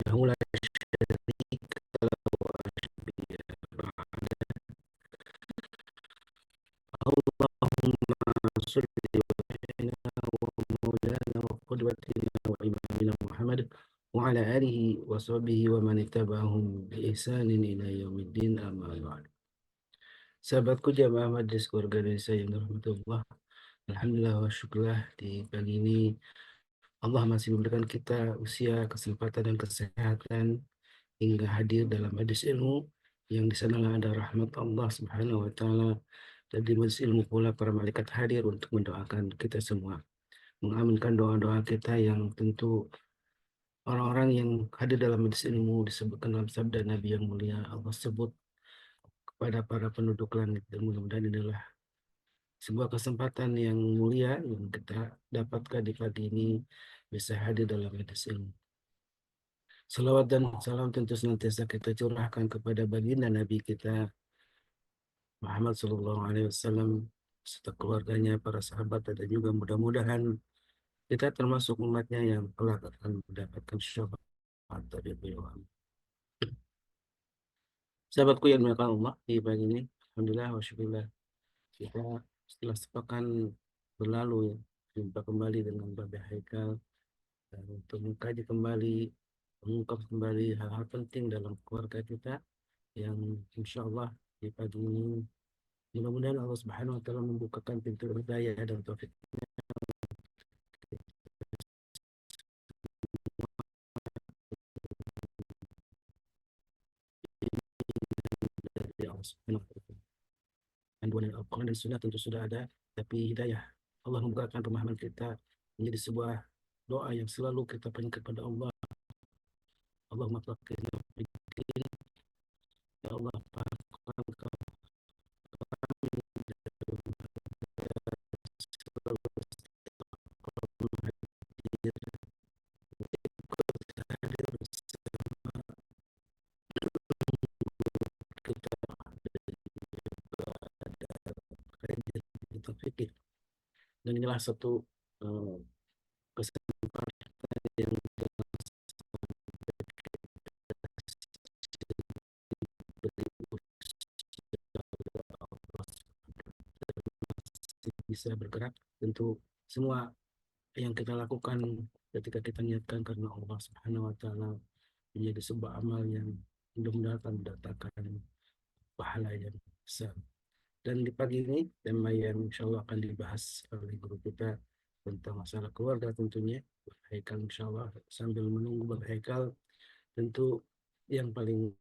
wahdahu la syarika lahu wa asyhadu Allahumma sholli wa maulana wa qudwatina wa imamina Muhammad wa ala alihi wa sahbihi wa man ittaba'ahum bi ihsanin ila yaumiddin amma ba'd. Sahabatku jamaah Majelis Keluarga Indonesia yang dirahmati Allah, alhamdulillah wa syukurlah di pagi ini Allah masih memberikan kita usia, kesempatan dan kesehatan hingga hadir dalam majelis ilmu yang di sanalah ada rahmat Allah Subhanahu wa taala, dan di majelis ilmu pula para malaikat hadir untuk mendoakan kita semua, mengaminkan doa-doa kita yang tentu orang-orang yang hadir dalam majelis ilmu disebutkan dalam sabda Nabi yang mulia, Allah sebut kepada para penduduk langit, dan mudah-mudahan inilah sebuah kesempatan yang mulia yang kita dapatkan di pagi ini bisa hadir dalam majelis ilmu. Salawat dan salam tentu senantiasa kita curahkan kepada baginda Nabi kita Muhammad Sallallahu Alaihi Wasallam serta keluarganya, para sahabat, dan juga mudah-mudahan kita termasuk umatnya yang kelak akan mendapatkan syafaat dari beliau. Sahabatku yang dimuliakan Allah, di pagi ini alhamdulillah wa syukurillah kita setelah sepekan berlalu ya, jumpa kembali dengan Bapak Haikal untuk mengkaji kembali, mengungkap kembali hal-hal penting dalam keluarga kita yang insya Allah di pagi ini mudah-mudahan Allah Subhanahu wa taala membukakan pintu hidayah dan taufik dari Allah Subhanahu wa taala. Panduan Al-Quran dan Sunnah tentu sudah ada, tapi hidayah Allah membukakan pemahaman kita menjadi sebuah doa yang selalu kita panjatkan kepada Allah. Allahumma faqihna fid-din, ya Allah pahamkan kita fikir, dan inilah satu kesempatan yang bisa bergerak. Tentu semua yang kita lakukan ketika kita niatkan karena Allah Subhanahu wa taala menjadi sebuah amal yang mudah-mudahan akan mendatangkan pahala yang besar. Dan di pagi ini tema yang insya Allah akan dibahas oleh guru kita tentang masalah keluarga tentunya. Haikal insya Allah sambil menunggu Bapak Haikal, tentu yang paling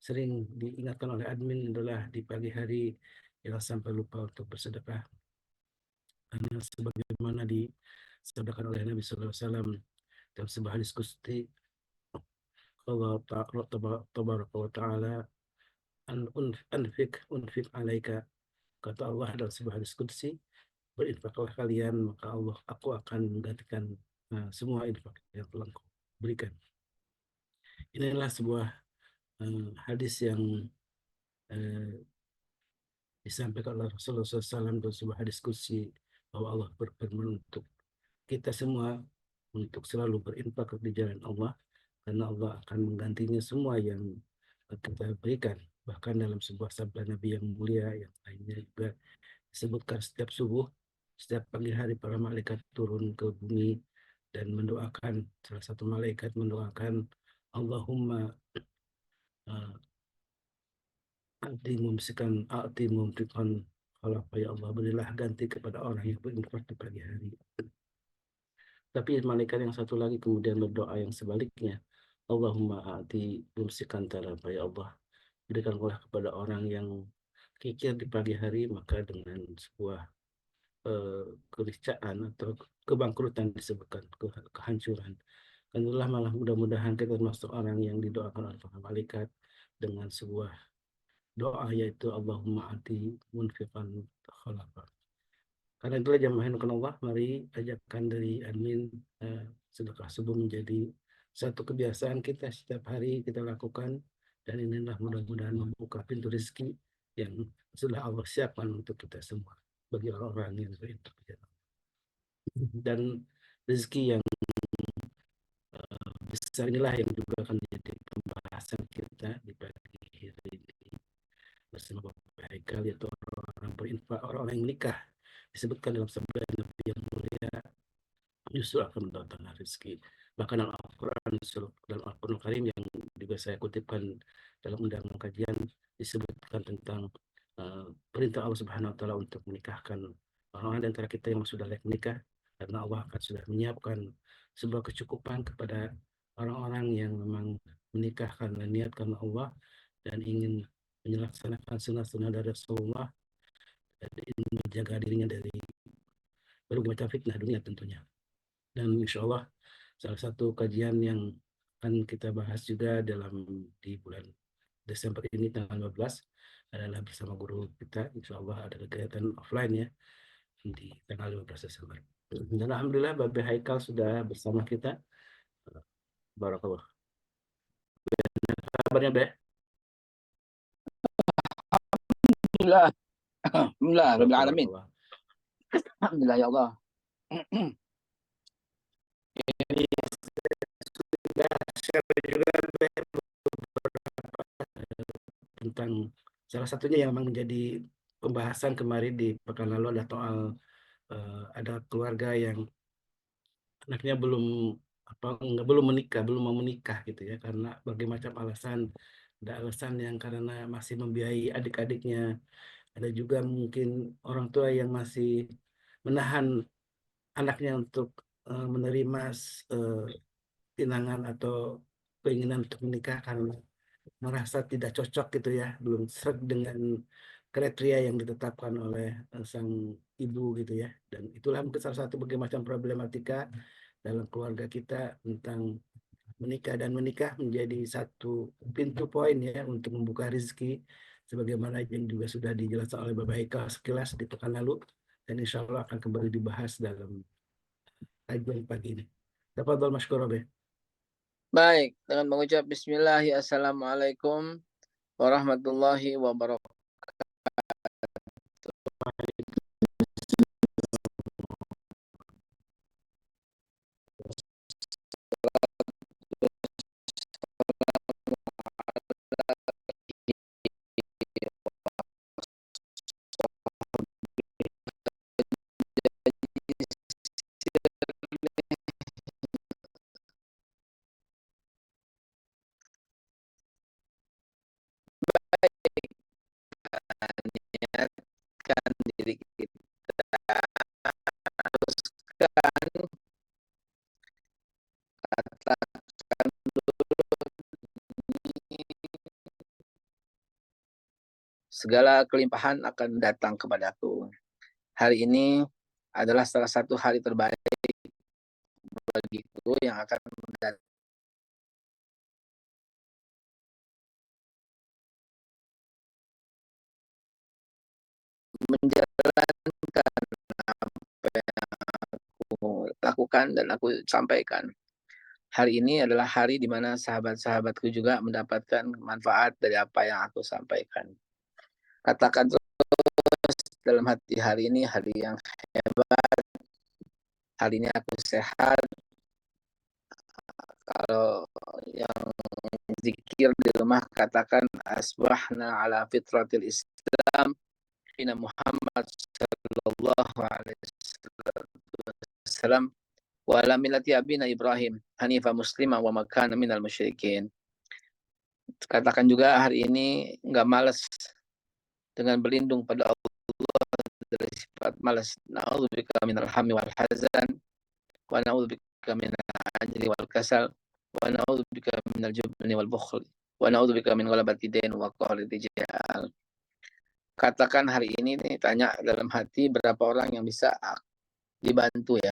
sering diingatkan oleh admin adalah di pagi hari jangan sampai lupa untuk bersedekah, karena sebagaimana disabdakan oleh Nabi Sallallahu Alaihi Wasallam dalam sebuah hadis qudsi, Allah tabaraka wa taala unfik alaika, kata Allah dalam sebuah hadis qudsi, berinfaklah kalian maka aku akan menggantikan semua infak yang telah kau berikan. Inilah sebuah hadis yang uh, disampaikan oleh Rasulullah SAW dalam sebuah hadis qudsi, bahwa Allah berfirman untuk kita semua untuk selalu berinfak di jalan Allah, karena Allah akan menggantinya semua yang kita berikan. Bahkan dalam sebuah sabda Nabi yang mulia yang lainnya juga disebutkan, setiap subuh, setiap pagi hari para malaikat turun ke bumi dan mendoakan, salah satu malaikat mendoakan, Allahumma a'ti mumsikan khalafa, ya Allah berilah ganti kepada orang yang berinfak di pagi hari. Tapi malaikat yang satu lagi kemudian berdoa yang sebaliknya, Allahumma a'ti mumsikan talafa, ya Allah berikanlah kepada orang yang kikir di pagi hari, maka dengan sebuah keniscayaan atau kebangkrutan disebutkan kehancuran. Dan itulah malah mudah-mudahan kita termasuk orang yang didoakan oleh para malaikat dengan sebuah doa, yaitu Allahumma ati munfiqan khalafa. Karena itulah jamaah yang Allah, mari ajakan dari admin sedekah subuh menjadi satu kebiasaan kita setiap hari kita lakukan, dan inilah mudah-mudahan membuka pintu rezeki yang sudah Allah siapkan untuk kita semua bagi orang-orang yang berinfak. Dan rezeki yang besar inilah yang juga akan menjadi pembahasan kita di pagi hari ini bersama Bapak Haikal, yaitu orang-orang berinfak, orang-orang yang menikah. Disebutkan dalam sabda Nabi yang mulia, justru akan mendatangkan rezeki. Bahkan Al-Quran, dalam Al-Quran Karim yang juga saya kutipkan dalam undangan kajian, disebutkan tentang perintah Allah Subhanahu Wa Taala untuk menikahkan orang-orang di antara kita yang sudah layak menikah, karena Allah akan sudah menyiapkan sebuah kecukupan kepada orang-orang yang memang menikah karena niat karena Allah dan ingin menyelaksanakan sunnah-sunnah dari Rasulullah dan ingin menjaga dirinya dari berbagai macam fitnah dunia tentunya. Dan insya Allah salah satu kajian yang akan kita bahas juga di bulan Desember ini tanggal 15 adalah bersama guru kita. Insya Allah ada kegiatan offline ya di tanggal 15 Desember. Dan Alhamdulillah Babe Haikal sudah bersama kita. Barakallah. Kabarnya Be? Alhamdulillah. Alhamdulillah Rabbil Alamin. Barakallah. Alhamdulillah ya Allah. Ini sudah share juga Be, tentang salah satunya yang memang menjadi pembahasan kemarin di pekan lalu adalah soal ada keluarga yang anaknya belum menikah, belum mau menikah gitu ya, karena berbagai macam alasan. Ada alasan yang karena masih membiayai adik-adiknya, ada juga mungkin orang tua yang masih menahan anaknya untuk menerima eh, pinangan atau keinginan untuk menikah karena merasa tidak cocok gitu ya, belum seret dengan kriteria yang ditetapkan oleh sang ibu gitu ya. Dan itulah mungkin salah satu berbagai macam problematika dalam keluarga kita tentang menikah, dan menikah menjadi satu pintu poin ya untuk membuka rezeki sebagaimana yang juga sudah dijelaskan oleh Bapak Eka sekilas di pekan lalu, dan insya Allah akan kembali dibahas dalam kajian pagi ini. Tafadhol Mashkur Robe. Baik, dengan mengucap Bismillah, Assalamualaikum warahmatullahi wabarakatuh. Niatkan diri kita, teruskan, katakan segala kelimpahan akan datang kepadaku. Hari ini adalah salah satu hari terbaik bagiku yang akan menjalankan apa yang aku lakukan dan aku sampaikan. Hari ini adalah hari di mana sahabat-sahabatku juga mendapatkan manfaat dari apa yang aku sampaikan. Katakan terus dalam hati, hari ini hari yang hebat, hari ini aku sehat. Kalau yang zikir di rumah, katakan asbahna ala fitratil Islam Nabi Muhammad sallallahu alaihi wasallam wa ala millati abina Ibrahim hanifah muslimah wa makana minal musyrikin. Katakan juga hari ini enggak malas dengan berlindung pada Allah dari sifat malas. Na'udzubika minal hammi wal hazan wa na'udzubika minal ajli wal kasal wa na'udzubika minal jubni wal bukhl wa na'udzubika min ghalabati dain wa qahri rijal. Katakan hari ini nih, tanya dalam hati berapa orang yang bisa dibantu ya.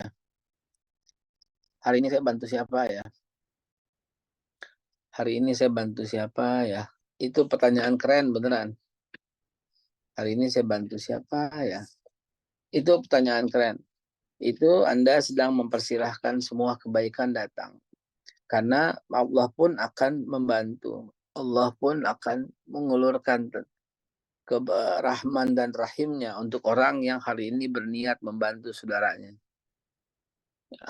Hari ini saya bantu siapa ya? Hari ini saya bantu siapa ya? Itu pertanyaan keren beneran. Hari ini saya bantu siapa ya? Itu pertanyaan keren. Itu Anda sedang mempersilahkan semua kebaikan datang. Karena Allah pun akan membantu. Allah pun akan mengulurkan rahman dan rahimnya untuk orang yang hari ini berniat membantu saudaranya.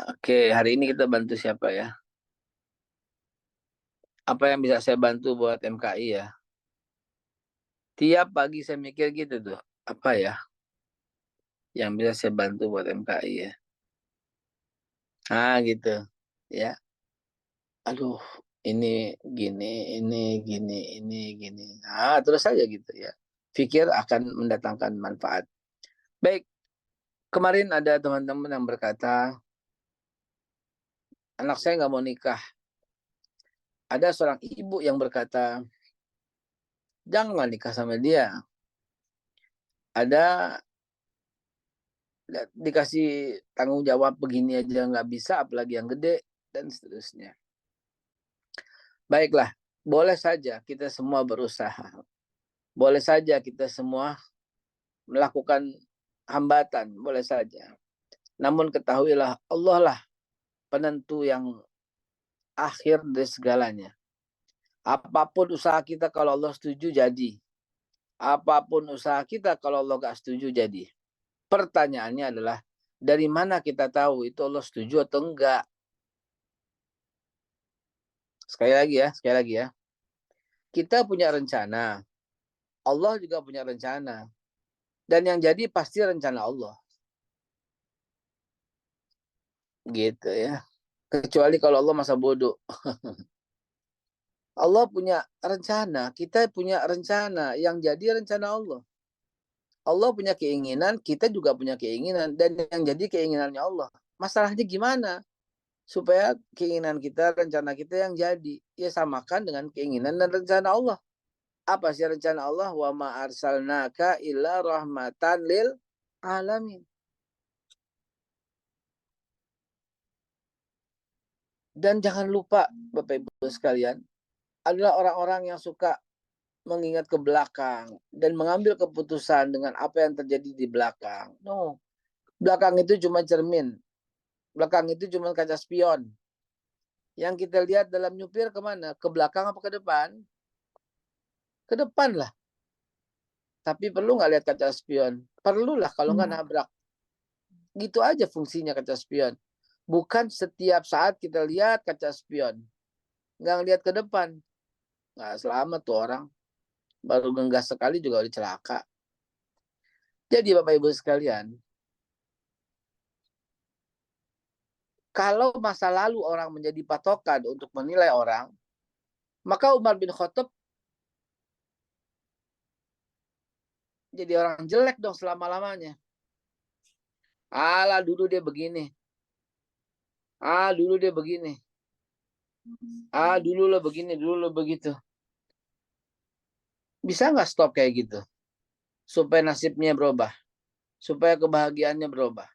Oke, hari ini kita bantu siapa ya? Apa yang bisa saya bantu buat MKI ya? Tiap pagi saya mikir gitu tuh. Apa ya yang bisa saya bantu buat MKI ya? Gitu. Ya. Aduh, ini gini, ini gini, ini gini. Terus saja gitu ya. Pikir akan mendatangkan manfaat. Baik, kemarin ada teman-teman yang berkata, anak saya nggak mau nikah. Ada seorang ibu yang berkata, jangan nikah sama dia. Ada dikasih tanggung jawab begini aja nggak bisa, apalagi yang gede, dan seterusnya. Baiklah, boleh saja kita semua berusaha. Boleh saja kita semua melakukan hambatan, boleh saja. Namun ketahuilah, Allah lah penentu yang akhir dari segalanya. Apapun usaha kita, kalau Allah setuju, jadi. Apapun usaha kita, kalau Allah gak setuju, jadi. Pertanyaannya adalah, dari mana kita tahu itu Allah setuju atau enggak? Sekali lagi ya. Kita punya rencana. Allah juga punya rencana. Dan yang jadi pasti rencana Allah. Gitu ya. Kecuali kalau Allah masa bodoh. Allah punya rencana. Kita punya rencana. Yang jadi rencana Allah. Allah punya keinginan, kita juga punya keinginan. Dan yang jadi keinginannya Allah. Masalahnya gimana? Supaya keinginan kita, rencana kita yang jadi. Ya samakan dengan keinginan dan rencana Allah. Apa sih rencana Allah? Wa ma arsalnaka illa rahmatan lil alamin. Dan jangan lupa, Bapak Ibu sekalian, adalah orang-orang yang suka mengingat ke belakang dan mengambil keputusan dengan apa yang terjadi di belakang. No, belakang itu cuma cermin. Belakang itu cuma kaca spion. Yang kita lihat dalam nyupir kemana? Ke belakang apa ke depan? Ke depan lah. Tapi perlu nggak lihat kaca spion? Perlulah, kalau nggak nabrak. Gitu aja fungsinya kaca spion. Bukan setiap saat kita lihat kaca spion. Nggak ngeliat ke depan. Nggak selamat tuh orang. Baru ngegas sekali juga udah celaka. Jadi Bapak Ibu sekalian, kalau masa lalu orang menjadi patokan untuk menilai orang, maka Umar bin Khattab jadi orang jelek dong selama-lamanya. Alah, dulu dia begini. Dulu dia begini. Dulu lo begini, dulu lo begitu. Bisa nggak stop kayak gitu? Supaya nasibnya berubah. Supaya kebahagiaannya berubah.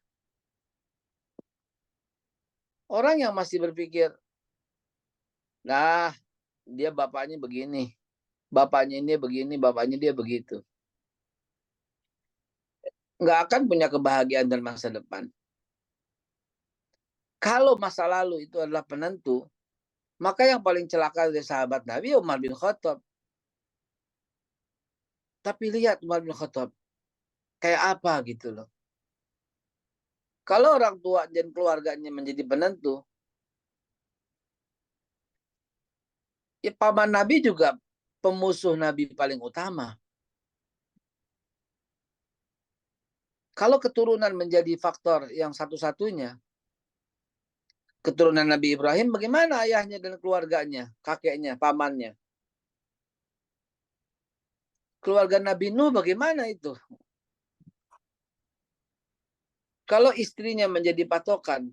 Orang yang masih berpikir, nah dia bapaknya begini. Bapaknya ini begini, bapaknya dia begitu. Nggak akan punya kebahagiaan dan masa depan. Kalau masa lalu itu adalah penentu, maka yang paling celaka dari sahabat Nabi Umar bin Khattab. Tapi lihat Umar bin Khattab, kayak apa gitu loh. Kalau orang tua dan keluarganya menjadi penentu, ya paman Nabi juga pemusuh Nabi paling utama. Kalau keturunan menjadi faktor yang satu-satunya, keturunan Nabi Ibrahim, bagaimana ayahnya dan keluarganya, kakeknya, pamannya? Keluarga Nabi Nuh bagaimana itu? Kalau istrinya menjadi patokan,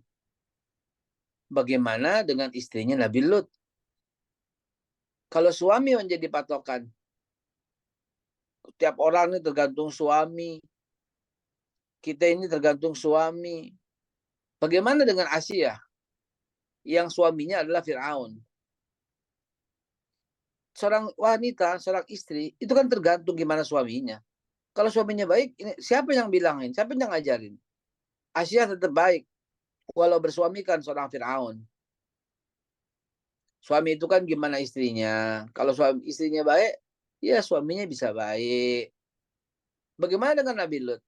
bagaimana dengan istrinya Nabi Lut? Kalau suami menjadi patokan, tiap orang ini tergantung suami, kita ini tergantung suami. Bagaimana dengan Asia yang suaminya adalah Fir'aun? Seorang wanita, seorang istri, itu kan tergantung gimana suaminya. Kalau suaminya baik, ini siapa yang bilangin? Siapa yang ngajarin? Asia tetap baik, walau bersuamikan seorang Fir'aun. Suami itu kan gimana istrinya. Kalau suami istrinya baik, ya suaminya bisa baik. Bagaimana dengan Nabi Lut?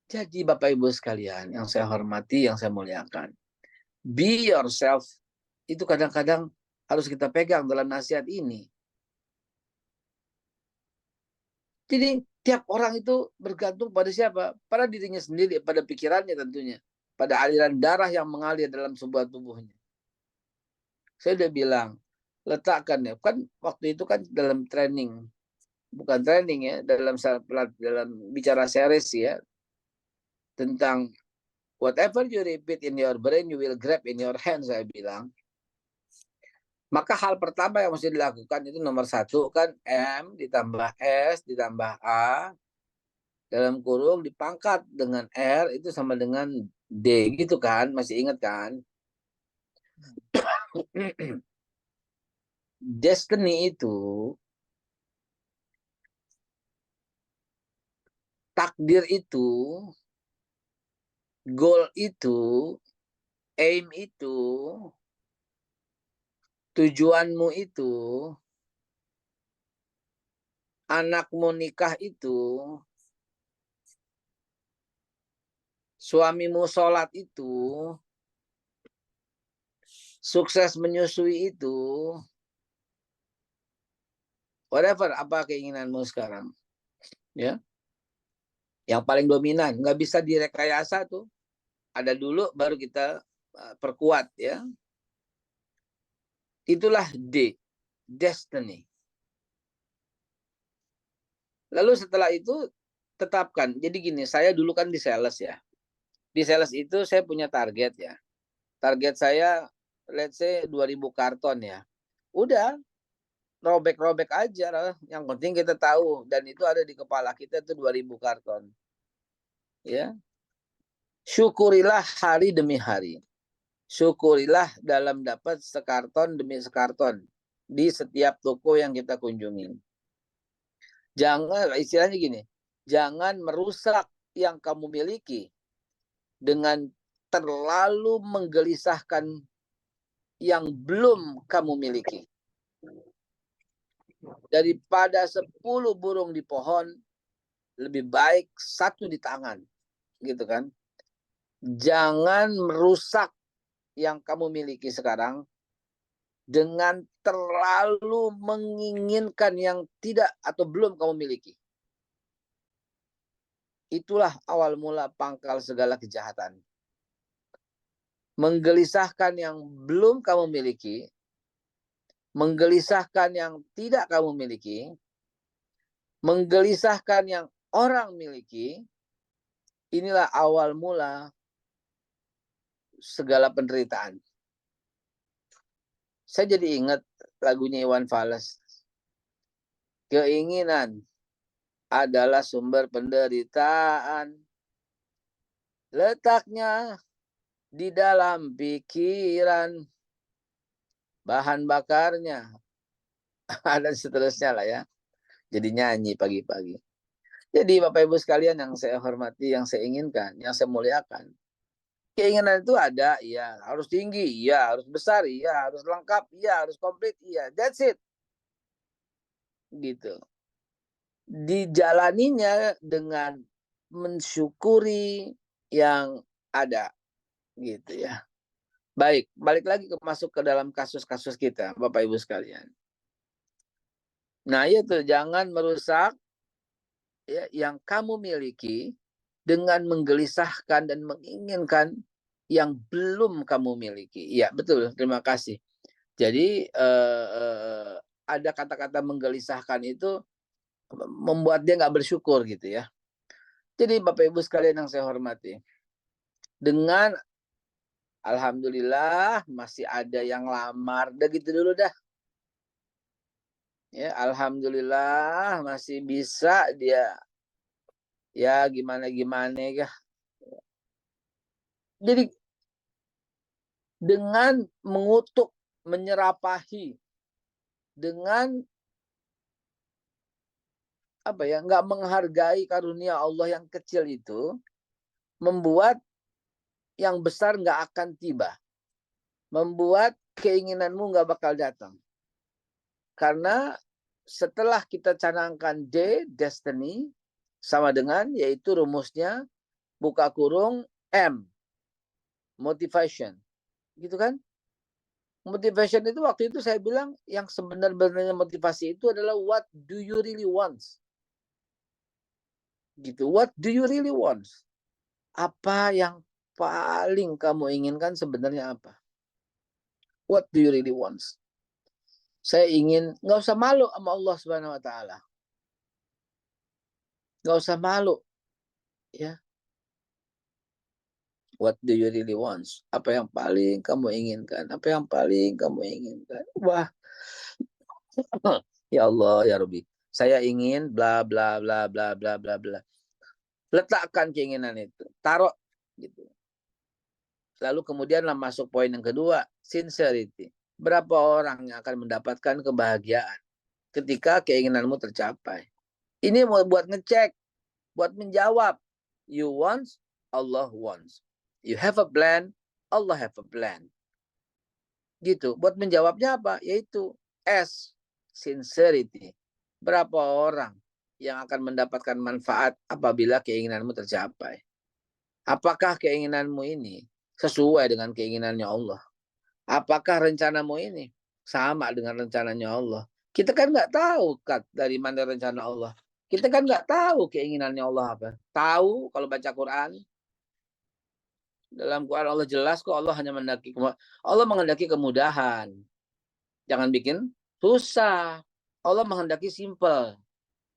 Jadi Bapak Ibu sekalian, yang saya hormati, yang saya muliakan. be yourself, itu kadang-kadang harus kita pegang dalam nasihat ini. Jadi tiap orang itu bergantung pada siapa? Pada dirinya sendiri, pada pikirannya tentunya. Pada aliran darah yang mengalir dalam sebuah tubuhnya. Saya udah bilang, letakkan ya. Kan waktu itu kan dalam training. Bukan training ya, dalam bicara series ya. Tentang whatever you repeat in your brain, you will grab in your hand, saya bilang. Maka hal pertama yang mesti dilakukan itu nomor 1 kan M ditambah S ditambah A dalam kurung dipangkat dengan R itu sama dengan D gitu kan, masih ingat kan? Destiny itu, takdir itu, goal itu, aim itu, tujuanmu itu, anakmu nikah itu, suamimu sholat itu, sukses menyusui itu, whatever, apa keinginanmu sekarang, ya, yang paling dominan, nggak bisa direkayasa tuh, ada dulu baru kita perkuat ya, itulah D, destiny. Lalu setelah itu tetapkan, jadi gini, saya dulu kan di sales ya, di sales itu saya punya target ya, target saya let's say 2000 karton ya, udah robek-robek aja lah. Yang penting kita tahu dan itu ada di kepala kita tuh 2000 karton. Ya. Syukurilah hari demi hari. Syukurilah dalam dapat sekarton demi sekarton di setiap toko yang kita kunjungi. Jangan, istilahnya gini, jangan merusak yang kamu miliki dengan terlalu menggelisahkan yang belum kamu miliki. Daripada 10 burung di pohon, lebih baik 1 di tangan. Gitu kan. Jangan merusak yang kamu miliki sekarang dengan terlalu menginginkan yang tidak atau belum kamu miliki. Itulah awal mula pangkal segala kejahatan. Menggelisahkan yang belum kamu miliki, menggelisahkan yang tidak kamu miliki, menggelisahkan yang orang miliki, inilah awal mula segala penderitaan. Saya jadi ingat lagunya Iwan Fals. Keinginan adalah sumber penderitaan. Letaknya di dalam pikiran. Bahan bakarnya. Dan seterusnya lah ya. Jadi nyanyi pagi-pagi. Jadi Bapak Ibu sekalian yang saya hormati, yang saya inginkan, yang saya muliakan. Keinginan itu ada, iya. Harus tinggi, iya. Harus besar, iya. Harus lengkap, iya. Harus komplit, iya. That's it. Gitu. Dijalaninya dengan mensyukuri yang ada. Gitu ya. Baik, balik lagi masuk ke dalam kasus-kasus kita, Bapak Ibu sekalian. Nah, itu jangan merusak ya, yang kamu miliki dengan menggelisahkan dan menginginkan yang belum kamu miliki. Iya, betul. Terima kasih. Jadi ada kata-kata menggelisahkan itu membuat dia nggak bersyukur gitu ya. Jadi Bapak Ibu sekalian yang saya hormati, dengan alhamdulillah masih ada yang lamar, udah gitu dulu dah. Ya, alhamdulillah masih bisa dia ya gimana ya. Jadi dengan mengutuk, menyerapahi, dengan apa ya, nggak menghargai karunia Allah yang kecil itu, membuat yang besar nggak akan tiba, membuat keinginanmu nggak bakal datang. Karena setelah kita canangkan D, destiny, sama dengan yaitu rumusnya buka kurung M, motivation. gitu kan? Motivation itu waktu itu saya bilang yang sebenarnya motivasi itu adalah what do you really want? Gitu. What do you really want? Apa yang paling kamu inginkan sebenarnya apa? What do you really want? Saya ingin nggak usah malu sama Allah Subhanahu wa taala. Nggak usah malu, ya. What do you really want? Apa yang paling kamu inginkan? Apa yang paling kamu inginkan? Wah, ya Allah, ya Rabbi. Saya ingin bla bla bla bla bla bla bla. Letakkan keinginan itu, taruh gitu. Lalu kemudianlah masuk poin yang kedua, sincerity. Berapa orang yang akan mendapatkan kebahagiaan ketika keinginanmu tercapai? Ini mau buat ngecek, buat menjawab. You want, Allah wants. You have a plan, Allah have a plan. Gitu. Buat menjawabnya apa? Yaitu S, sincerity. Berapa orang yang akan mendapatkan manfaat apabila keinginanmu tercapai? Apakah keinginanmu ini sesuai dengan keinginannya Allah? Apakah rencanamu ini sama dengan rencananya Allah? Kita kan nggak tahu Kat, dari mana rencana Allah. Kita kan nggak tahu keinginannya Allah apa. Tahu kalau baca Quran. Dalam Quran Allah jelas kok Allah hanya menghendaki kemudahan. Jangan bikin susah. Allah menghendaki simple.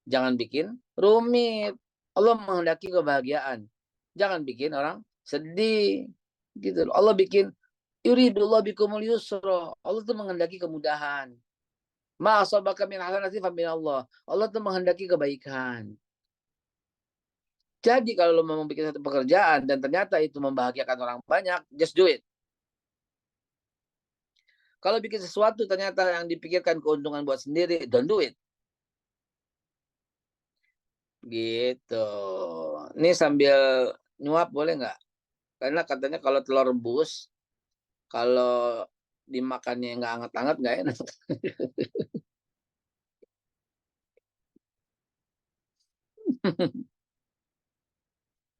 Jangan bikin rumit. Allah menghendaki kebahagiaan. Jangan bikin orang sedih. Gitu. Allah bikin yuridullah bikumul yusra. Allah tuh menghendaki kemudahan. Ma asabaka min hasanati fa min Allah. Allah tuh menghendaki kebaikan. Jadi kalau lo mau bikin satu pekerjaan dan ternyata itu membahagiakan orang banyak, just do it. Kalau bikin sesuatu ternyata yang dipikirkan keuntungan buat sendiri, don't do it. Gitu. Ini sambil nyuap boleh nggak? Karena katanya kalau telur rebus, kalau dimakannya nggak hangat-hangat nggak enak.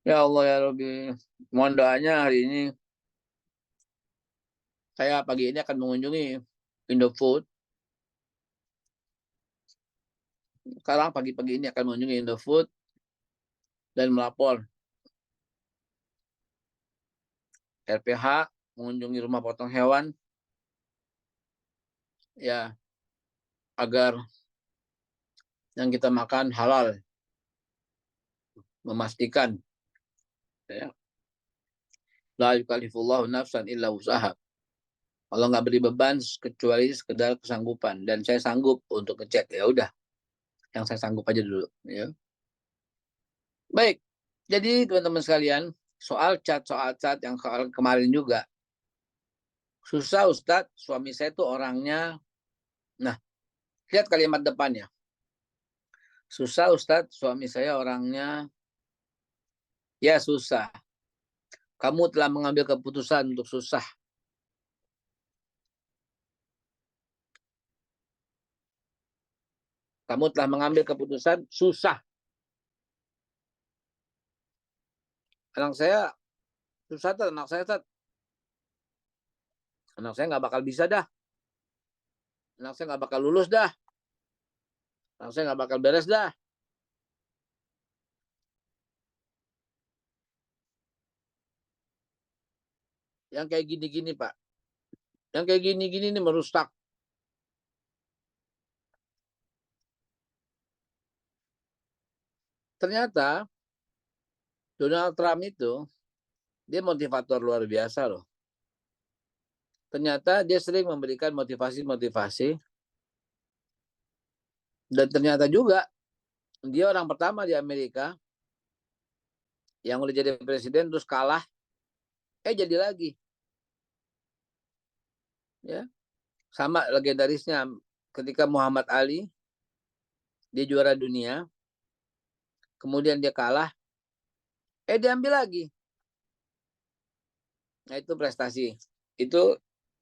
Ya Allah ya Rabbi. Mohon doanya hari ini. Saya pagi ini akan mengunjungi Indofood. Sekarang pagi-pagi ini akan mengunjungi Indofood dan melapor RPH, mengunjungi rumah potong hewan, ya agar yang kita makan halal, memastikan ya, la yukallifullahu nafsan illa usaha. Allah nggak beri beban kecuali sekedar kesanggupan, dan saya sanggup untuk ngecek. Ya udah, yang saya sanggup aja dulu ya. Baik, jadi teman-teman sekalian, soal chat yang kemarin juga susah Ustadz, suami saya tuh orangnya, nah lihat kalimat depannya, susah Ustadz, suami saya orangnya, ya susah. Kamu telah mengambil keputusan untuk susah. Kamu telah mengambil keputusan susah. Anak saya susah tuh, anak saya nggak bakal bisa dah. Anak saya nggak bakal lulus dah. Anak saya nggak bakal beres dah. Yang kayak gini-gini Pak. Yang kayak gini-gini ini merusak. Ternyata Donald Trump itu dia motivator luar biasa loh. Ternyata dia sering memberikan motivasi-motivasi. Dan ternyata juga dia orang pertama di Amerika yang udah jadi presiden terus kalah, jadi lagi. Ya, sama legendarisnya ketika Muhammad Ali dia juara dunia, kemudian dia kalah, diambil lagi. Nah itu prestasi. Itu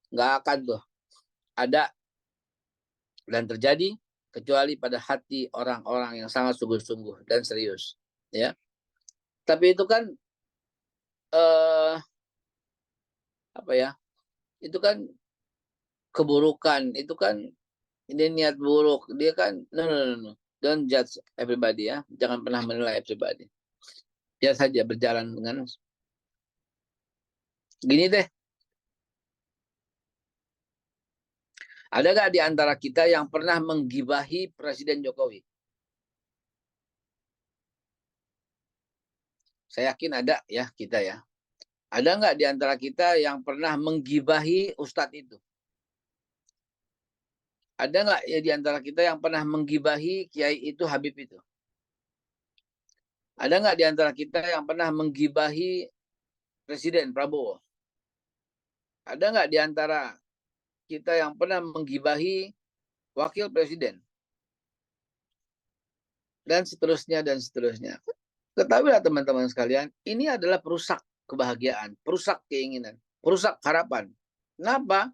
nggak akan tuh ada dan terjadi kecuali pada hati orang-orang yang sangat sungguh-sungguh dan serius. Ya, tapi itu kan apa ya? itu kan keburukan, itu kan ini niat buruk. Dia kan no no no, no. Don't judge everybody ya. Jangan pernah menilai everybody. Biar saja berjalan dengan gini deh. Ada nggak di antara kita yang pernah menggibahi Presiden Jokowi? Saya yakin ada ya kita ya. Ada nggak di antara kita yang pernah menggibahi Ustadz itu? Ada nggak ya di antara kita yang pernah menggibahi Kiai itu, Habib itu? Ada nggak di antara kita yang pernah menggibahi Presiden Prabowo? Ada nggak di antara kita yang pernah menggibahi Wakil Presiden? Dan seterusnya, dan seterusnya. Ketahuilah teman-teman sekalian, ini adalah perusak kebahagiaan, perusak keinginan, perusak harapan. Kenapa?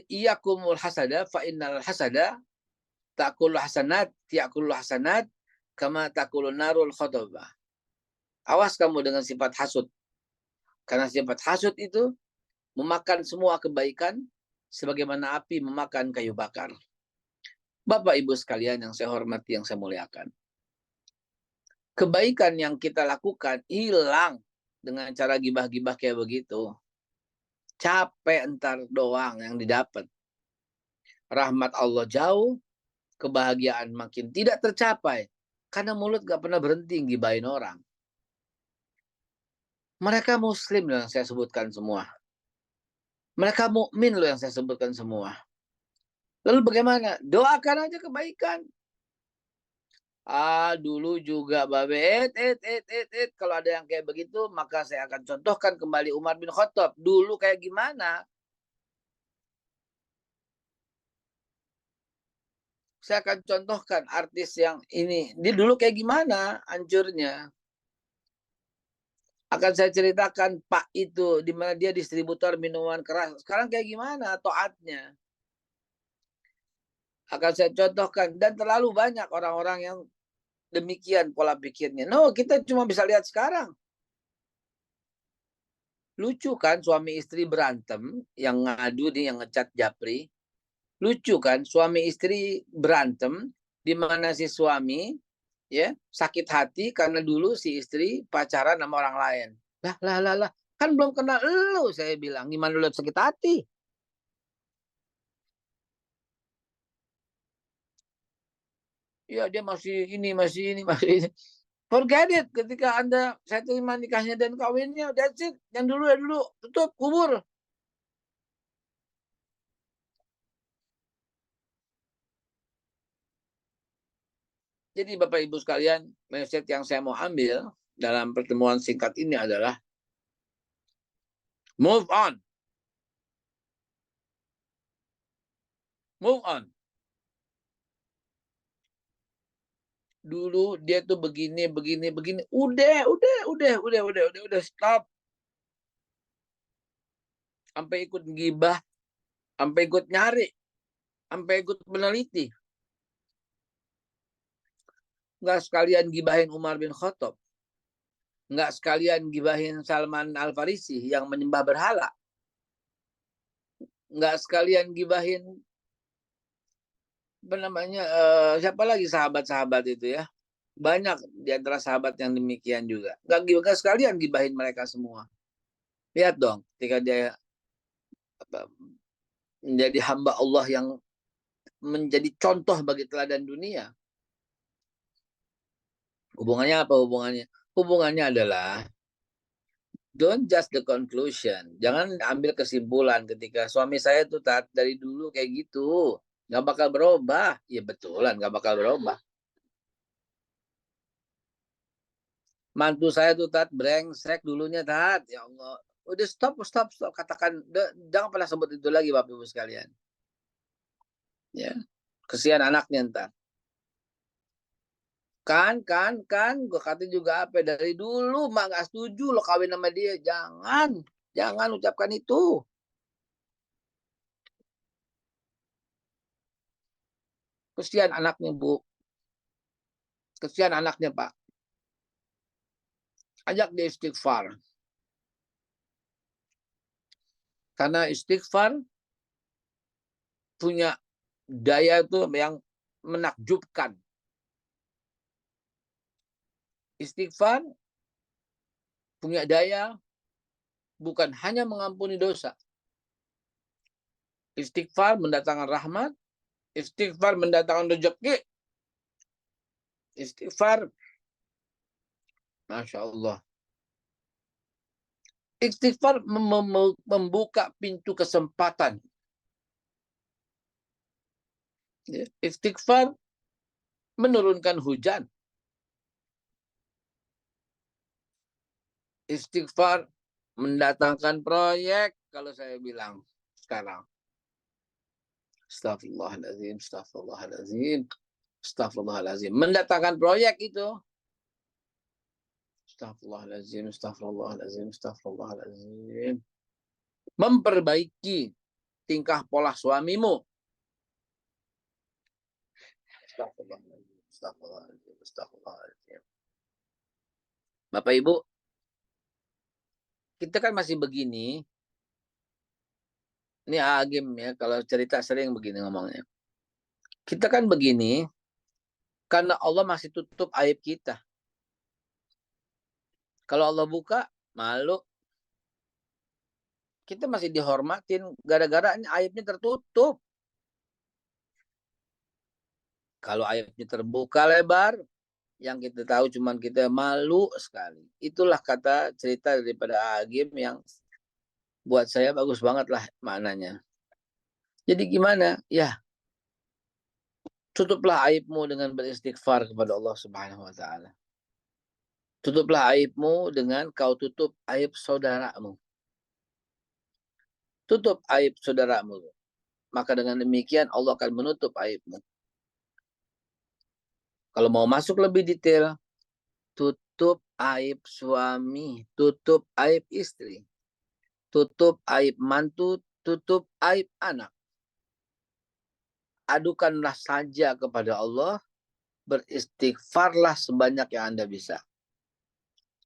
Iyakumul hasada fa innal hasada ta'kulu hasanat ti'akulu hasanat kama ta'kulu narul khotobah. Awas kamu dengan sifat hasud. Karena sifat hasud itu memakan semua kebaikan sebagaimana api memakan kayu bakar. Bapak Ibu sekalian yang saya hormati, yang saya muliakan. Kebaikan yang kita lakukan hilang dengan cara gibah-gibah kayak begitu. Capek entar doang yang didapat. Rahmat Allah jauh, kebahagiaan makin tidak tercapai. Karena mulut gak pernah berhenti gibahin orang. Mereka muslim loh yang saya sebutkan semua. Mereka mukmin loh yang saya sebutkan semua. Lalu bagaimana? Doakan aja kebaikan. Dulu juga babe, kalau ada yang kayak begitu, maka saya akan contohkan kembali Umar bin Khattab. Dulu kayak gimana? Saya akan contohkan artis yang ini. Dia dulu kayak gimana hancurnya. Akan saya ceritakan Pak itu, di mana dia distributor minuman keras. Sekarang kayak gimana toatnya. Akan saya contohkan. Dan terlalu banyak orang-orang yang demikian pola pikirnya. No, kita cuma bisa lihat sekarang. Lucu kan suami istri berantem, yang ngadu nih, yang ngecat Japri. Lucu kan suami istri berantem, di mana si suami ya sakit hati karena dulu si istri pacaran sama orang lain. Lah, kan belum kenal lu, saya bilang. Gimana lu sakit hati? Ya dia masih ini, masih ini, masih ini. Forget it. Ketika Anda, saya terima nikahnya dan kawinnya, that's it. Yang dulu ya dulu, tutup, kubur. Jadi Bapak Ibu sekalian, mindset yang saya mau ambil dalam pertemuan singkat ini adalah move on. Move on. Dulu dia tuh begini, begini, begini. Udah, stop. Sampai ikut gibah, sampai ikut nyari, sampai ikut meneliti. Nggak sekalian gibahin Umar bin Khattab. Nggak sekalian gibahin Salman Al-Farisi yang menyembah berhala. Nggak sekalian gibahin apa namanya, siapa lagi sahabat-sahabat itu ya. Banyak di antara sahabat yang demikian juga. Nggak sekalian gibahin mereka semua. Lihat dong, ketika dia menjadi hamba Allah yang menjadi contoh bagi teladan dunia. Hubungannya apa hubungannya? Hubungannya adalah don't just the conclusion. Jangan ambil kesimpulan ketika suami saya tuh dari dulu kayak gitu. Nggak bakal berubah. Ya betulan nggak bakal berubah. Mantu saya tuh brengsek dulunya ya Allah. Udah stop. Katakan, jangan pernah sebut itu lagi Bapak Ibu sekalian. Ya, kesian anaknya ntar. Kan, gue kata juga apa dari dulu mak nggak setuju lo kawin sama dia. Jangan ucapkan itu. Kesian anaknya Bu, kesian anaknya Pak. Ajak dia istighfar. Karena istighfar punya daya itu yang menakjubkan. Istighfar punya daya bukan hanya mengampuni dosa. Istighfar mendatangkan rahmat. Istighfar mendatangkan rezeki. Istighfar, Masya Allah. Istighfar membuka pintu kesempatan. Istighfar menurunkan hujan. Istighfar mendatangkan proyek, kalau saya bilang sekarang. Astagfirullahaladzim, astagfirullahaladzim, astagfirullahaladzim. Mendatangkan proyek itu. Astagfirullahaladzim, astagfirullahaladzim, astagfirullahaladzim. Memperbaiki tingkah pola suamimu. Astagfirullahaladzim, astagfirullahaladzim, astagfirullahaladzim. Bapak Ibu, kita kan masih begini. Ini Agim ya, kalau cerita sering begini ngomongnya. Kita kan begini, karena Allah masih tutup aib kita. Kalau Allah buka, malu. Kita masih dihormatin, gara-gara aibnya tertutup. Kalau aibnya terbuka lebar, yang kita tahu cuman kita malu sekali. Itulah kata cerita daripada Agim yang buat saya bagus banget lah maknanya. Jadi gimana? Ya, tutuplah aibmu dengan beristighfar kepada Allah Subhanahu wa taala. Tutuplah aibmu dengan kau tutup aib saudaramu. Tutup aib saudaramu. Maka dengan demikian Allah akan menutup aibmu. Kalau mau masuk lebih detail, tutup aib suami, tutup aib istri, tutup aib mantu, tutup aib anak. Adukanlah saja kepada Allah, beristighfarlah sebanyak yang Anda bisa.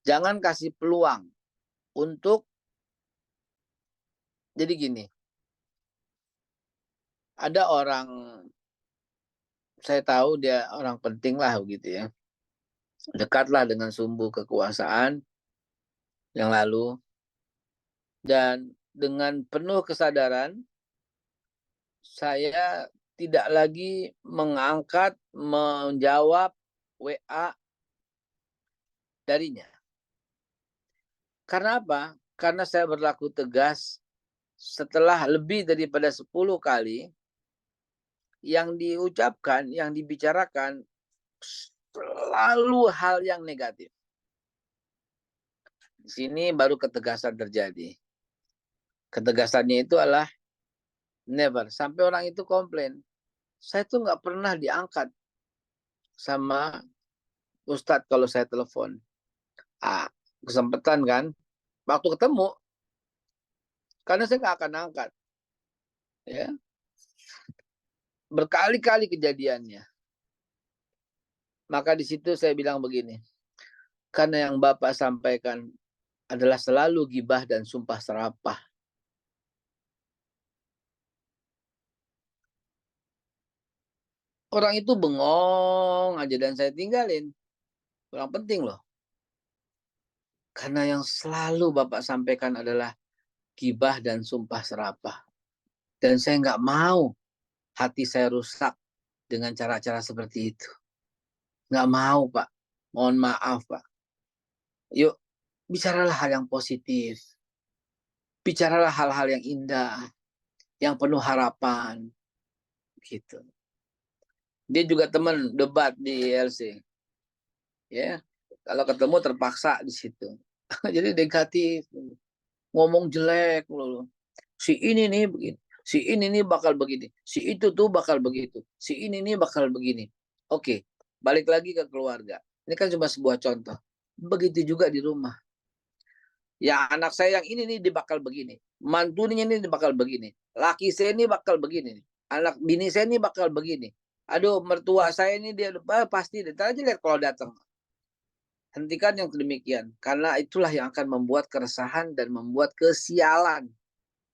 Jangan kasih peluang untuk, jadi gini, ada orang, saya tahu dia orang penting lah begitu ya, dekatlah dengan sumbu kekuasaan yang lalu, dan dengan penuh kesadaran, saya tidak lagi mengangkat, menjawab WA darinya. Karena apa? Karena saya berlaku tegas setelah lebih daripada 10 kali yang diucapkan, yang dibicarakan selalu hal yang negatif. Di sini baru ketegasan terjadi. Ketegasannya itu adalah never. Sampai orang itu komplain, saya tuh nggak pernah diangkat sama Ustadz kalau saya telepon. Kesempatan kan, waktu ketemu, karena saya nggak akan angkat. Ya, berkali-kali kejadiannya. Maka di situ saya bilang begini, karena yang Bapak sampaikan adalah selalu gibah dan sumpah serapah. Orang itu bengong aja dan saya tinggalin. Kurang penting loh. Karena yang selalu Bapak sampaikan adalah gibah dan sumpah serapah. Dan saya nggak mau hati saya rusak dengan cara-cara seperti itu. Nggak mau, Pak. Mohon maaf, Pak. Yuk, bicaralah hal yang positif. Bicaralah hal-hal yang indah, yang penuh harapan. Gitu. Dia juga teman debat di LC. Ya, kalau ketemu terpaksa di situ. Jadi negatif, ngomong jelek loh. Si ini nih begini, si ini nih bakal begini, si itu tuh bakal begitu, si ini nih bakal begini. Oke, balik lagi ke keluarga. Ini kan cuma sebuah contoh. Begitu juga di rumah. Ya anak saya yang ini nih dia bakal begini, mantunya ini bakal begini, laki saya ini bakal begini, anak bini saya ini bakal begini. Aduh, mertua saya ini dia pasti, ntar aja lihat kalau datang. Hentikan yang demikian, karena itulah yang akan membuat keresahan dan membuat kesialan.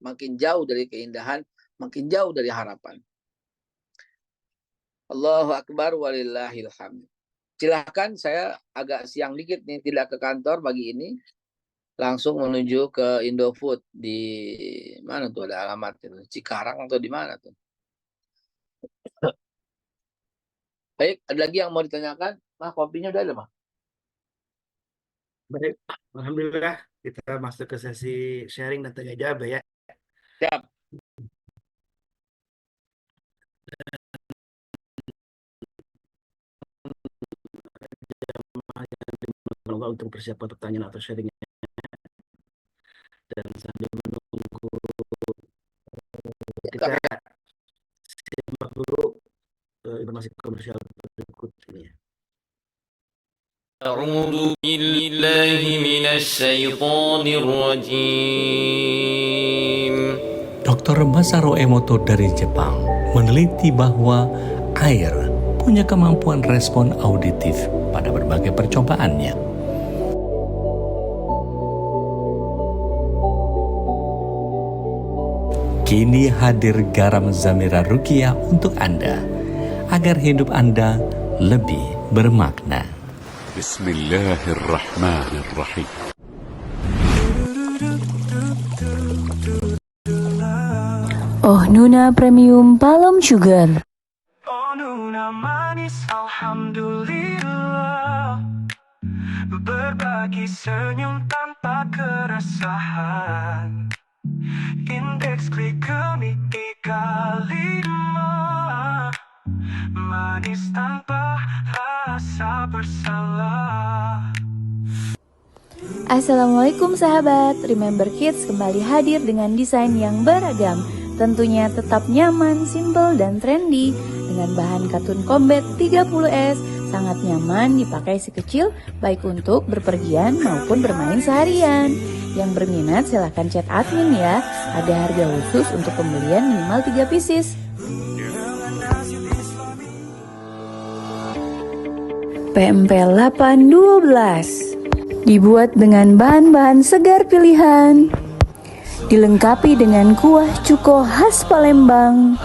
Makin jauh dari keindahan, makin jauh dari harapan. Allahu Akbar walillahil hamd. Silahkan, saya agak siang dikit nih, tidak ke kantor pagi ini. Langsung menuju ke Indofood. Di mana tuh ada alamat itu? Cikarang atau di mana tuh? Baik, ada lagi yang mau ditanyakan? Mah, kopinya udah ada, Mah? Baik, alhamdulillah kita masuk ke sesi sharing dan tanya jawab ya. Siap. Allah untuk persiapan pertanyaan atau sharing, dan sambil menunggu kita simak dulu informasi komersial berikut ini. أعوذ بالله من الشيطان الرجيم. Dr. Masaru Emoto dari Jepang meneliti bahwa air punya kemampuan respon auditif pada berbagai percobaannya. Kini hadir garam Zamira Ruqyah untuk Anda, agar hidup Anda lebih bermakna. Bismillahirrahmanirrahim. Oh Nuna Premium Palm Sugar. Oh Nuna manis, alhamdulillah. Berbagi senyum tanpa keresahan. Indeks glikemik 35. Manis tanpa rasa bersalah. Assalamualaikum sahabat, Remember Kids kembali hadir dengan desain yang beragam. Tentunya tetap nyaman, simple, dan trendy. Dengan bahan katun combat 30S, sangat nyaman dipakai si kecil, baik untuk berpergian maupun bermain seharian. Yang berminat silahkan chat admin ya, ada harga khusus untuk pembelian minimal 3 pieces. PMP 812 dibuat dengan bahan-bahan segar pilihan, dilengkapi dengan kuah cuko khas Palembang,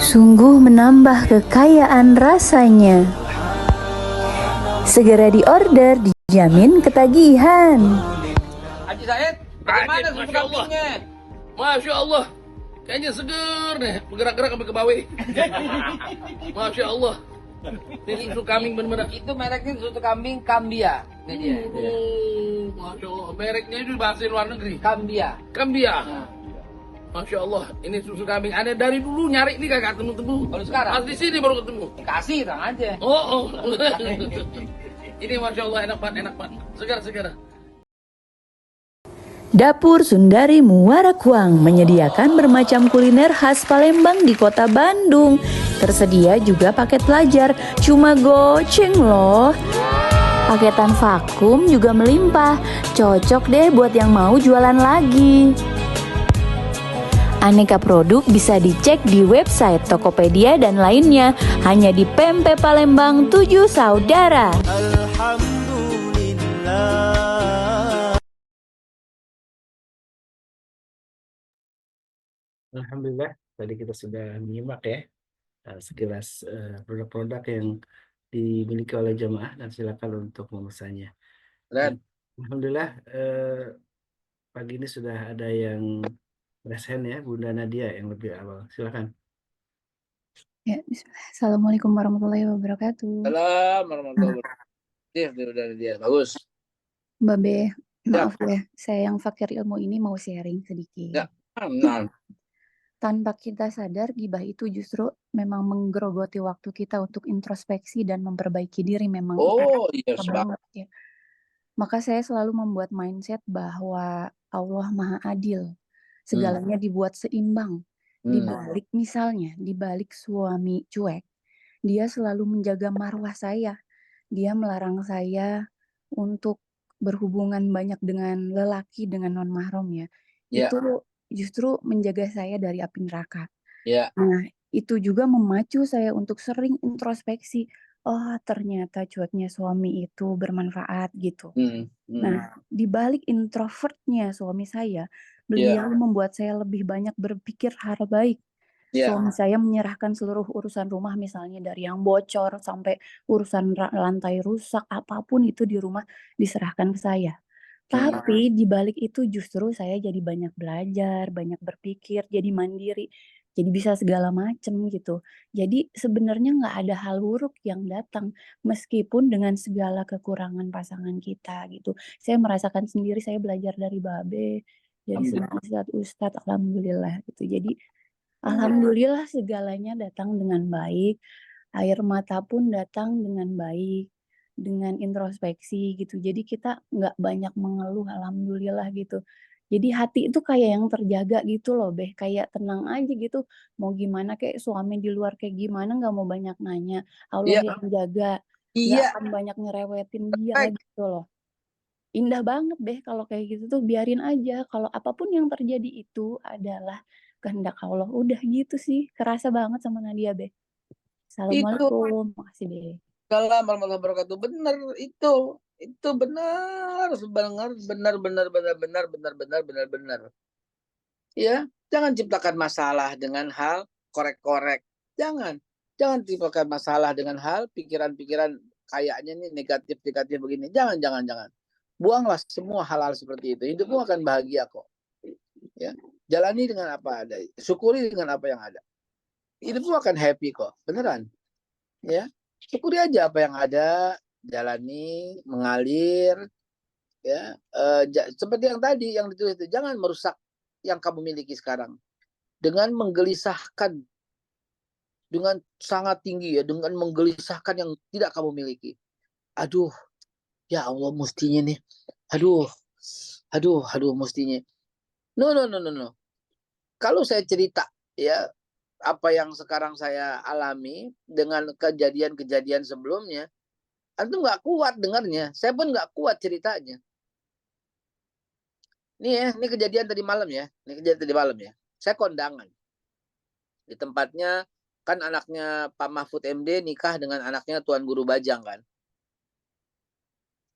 sungguh menambah kekayaan rasanya. Segera diorder, dijamin ketagihan. Haji Said, bagaimana susu Masya Allah. kambingnya? Masya Allah, kayaknya seger nih, bergerak-gerak sampai ke bawah. Masya Allah, ini susu kambing bener-bener. Itu mereknya susu kambing Kambia. Ini dia. Masya Allah, mereknya itu bahasa luar negeri. Kambia. Kambia. Masya Allah, ini susu kambing. Aneh dari dulu nyari ini kagak ketemu-temu. Baru sekarang? Pas di sini baru ketemu. Kasih tang aja. Oh. Ini Masya Allah enak banget, segar. Dapur Sundari Muara Kuang menyediakan bermacam kuliner khas Palembang di kota Bandung. Tersedia juga paket pelajar, cuma goceng loh. Paketan vakum juga melimpah, cocok deh buat yang mau jualan lagi. Aneka produk bisa dicek di website Tokopedia dan lainnya, hanya di PMP Palembang 7 Saudara. Alhamdulillah, tadi kita sudah menyimak ya sekilas produk-produk yang dimiliki oleh jemaah, dan silakan untuk memesannya. Dan Alhamdulillah, pagi ini sudah ada yang raise hand ya, Bunda Nadia yang lebih awal. Silakan. Ya, bismillah. Assalamualaikum warahmatullahi wabarakatuh. salam warahmatullahi wabarakatuh. Dia bagus. Mbak Be, maaf ya, saya yang fakir ilmu ini mau sharing sedikit. Ya. Nah, Tanpa kita sadar, gibah itu justru memang menggerogoti waktu kita untuk introspeksi dan memperbaiki diri memang. yes banget ya. Maka saya selalu membuat mindset bahwa Allah Maha Adil. Segalanya dibuat seimbang. Di balik suami cuek, dia selalu menjaga marwah saya. Dia melarang saya untuk berhubungan banyak dengan lelaki, dengan non mahram ya. Itu justru menjaga saya dari api neraka. Nah, itu juga memacu saya untuk sering introspeksi. oh ternyata cueknya suami itu bermanfaat gitu. Hmm. Nah, di balik introvertnya suami saya, Ya, beliau membuat saya lebih banyak berpikir hal baik. ya. Suami saya menyerahkan seluruh urusan rumah, misalnya dari yang bocor sampai urusan lantai rusak, apapun itu di rumah diserahkan ke saya. Tapi di balik itu justru saya jadi banyak belajar, banyak berpikir, jadi mandiri, jadi bisa segala macem gitu. Jadi sebenarnya nggak ada hal buruk yang datang, meskipun dengan segala kekurangan pasangan kita gitu. Saya merasakan sendiri, saya belajar dari Babe, dari semua ustadz, alhamdulillah gitu. Jadi alhamdulillah segalanya datang dengan baik, air mata pun datang dengan baik, dengan introspeksi gitu. Jadi kita nggak banyak mengeluh, alhamdulillah gitu. Jadi hati itu kayak yang terjaga gitu loh, Beh, kayak tenang aja gitu. Mau gimana kayak suami di luar kayak gimana nggak mau banyak nanya. Allah Iya, yang jaga, nggak iya. akan banyak ngerewetin dia Baik. gitu loh. Indah banget deh kalau kayak gitu tuh, biarin aja. Kalau apapun yang terjadi itu adalah kehendak Allah. Udah gitu sih, kerasa banget sama Nadia, Beh. Itu Assalamualaikum, makasih, Beh. Salam warahmatullahi wabarakatuh. Benar itu benar, benar. Ya, jangan ciptakan masalah dengan hal korek-korek. Jangan ciptakan masalah dengan hal pikiran-pikiran kayaknya nih negatif-negatif begini. Jangan. Buanglah semua hal-hal seperti itu. Hidupmu akan bahagia kok. Ya, jalani dengan apa ada, syukuri dengan apa yang ada. Hidupmu akan happy kok, beneran. Ya, syukuri aja apa yang ada, jalani, mengalir. Ya, seperti yang tadi yang ditulis itu, jangan merusak yang kamu miliki sekarang dengan menggelisahkan dengan sangat tinggi ya, dengan menggelisahkan yang tidak kamu miliki. Aduh, ya Allah mestinya nih. Aduh, mestinya. No. Kalau saya cerita ya apa yang sekarang saya alami dengan kejadian-kejadian sebelumnya, antum nggak kuat dengarnya. Saya pun nggak kuat ceritanya. Ini kejadian tadi malam ya. Ini kejadian tadi malam ya. Saya kondangan. Di tempatnya kan anaknya Pak Mahfud MD nikah dengan anaknya Tuan Guru Bajang kan.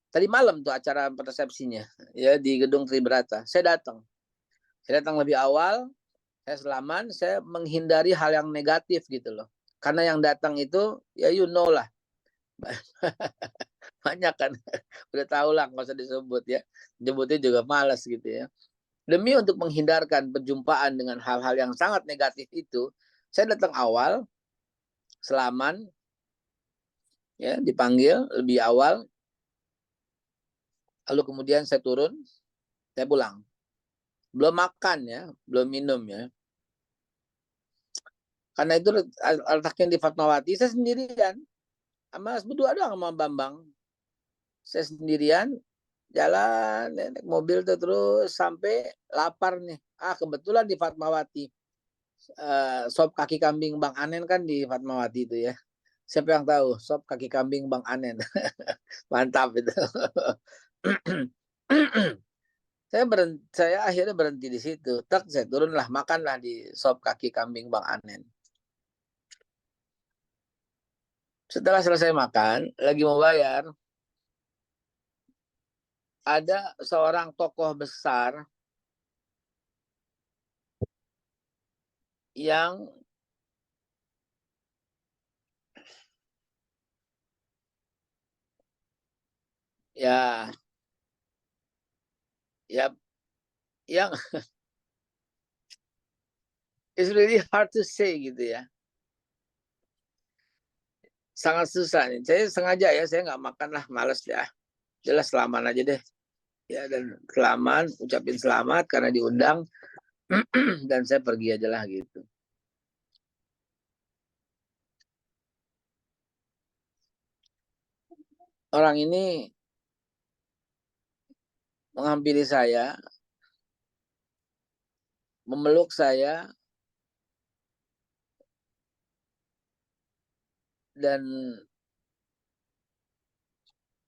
Tadi malam tuh acara resepsinya ya di Gedung Tribrata. Saya datang lebih awal, saya selaman, saya menghindari hal yang negatif gitu loh. Karena yang datang itu ya you know lah. Banyak kan. Udah tahu lah nggak usah disebut ya. Nyebutnya juga malas gitu ya. Demi untuk menghindarkan perjumpaan dengan hal-hal yang sangat negatif itu, saya datang awal, selaman, ya dipanggil lebih awal, lalu kemudian saya turun, saya pulang. Belum makan ya, belum minum ya. Karena itu letaknya di Fatmawati, saya sendirian. Sama berdua doang sama Bambang. Saya sendirian, jalan, naik mobil tuh terus sampai lapar nih. Kebetulan di Fatmawati. Sop kaki kambing Bang Anen kan di Fatmawati itu ya. Siapa yang tahu sop kaki kambing Bang Anen? Mantap itu. Saya akhirnya berhenti di situ. Saya turunlah, makanlah di sop kaki kambing Bang Anen. Setelah selesai makan, lagi mau bayar, ada seorang tokoh besar yang ya yang it's really hard to say gitu ya. Sangat susah nih. Saya sengaja ya, saya nggak makan lah, males ya. Jelas selaman aja deh. Ya, dan selamat, ucapin selamat karena diundang dan saya pergi aja lah gitu. Orang ini menghampiri saya, memeluk saya, dan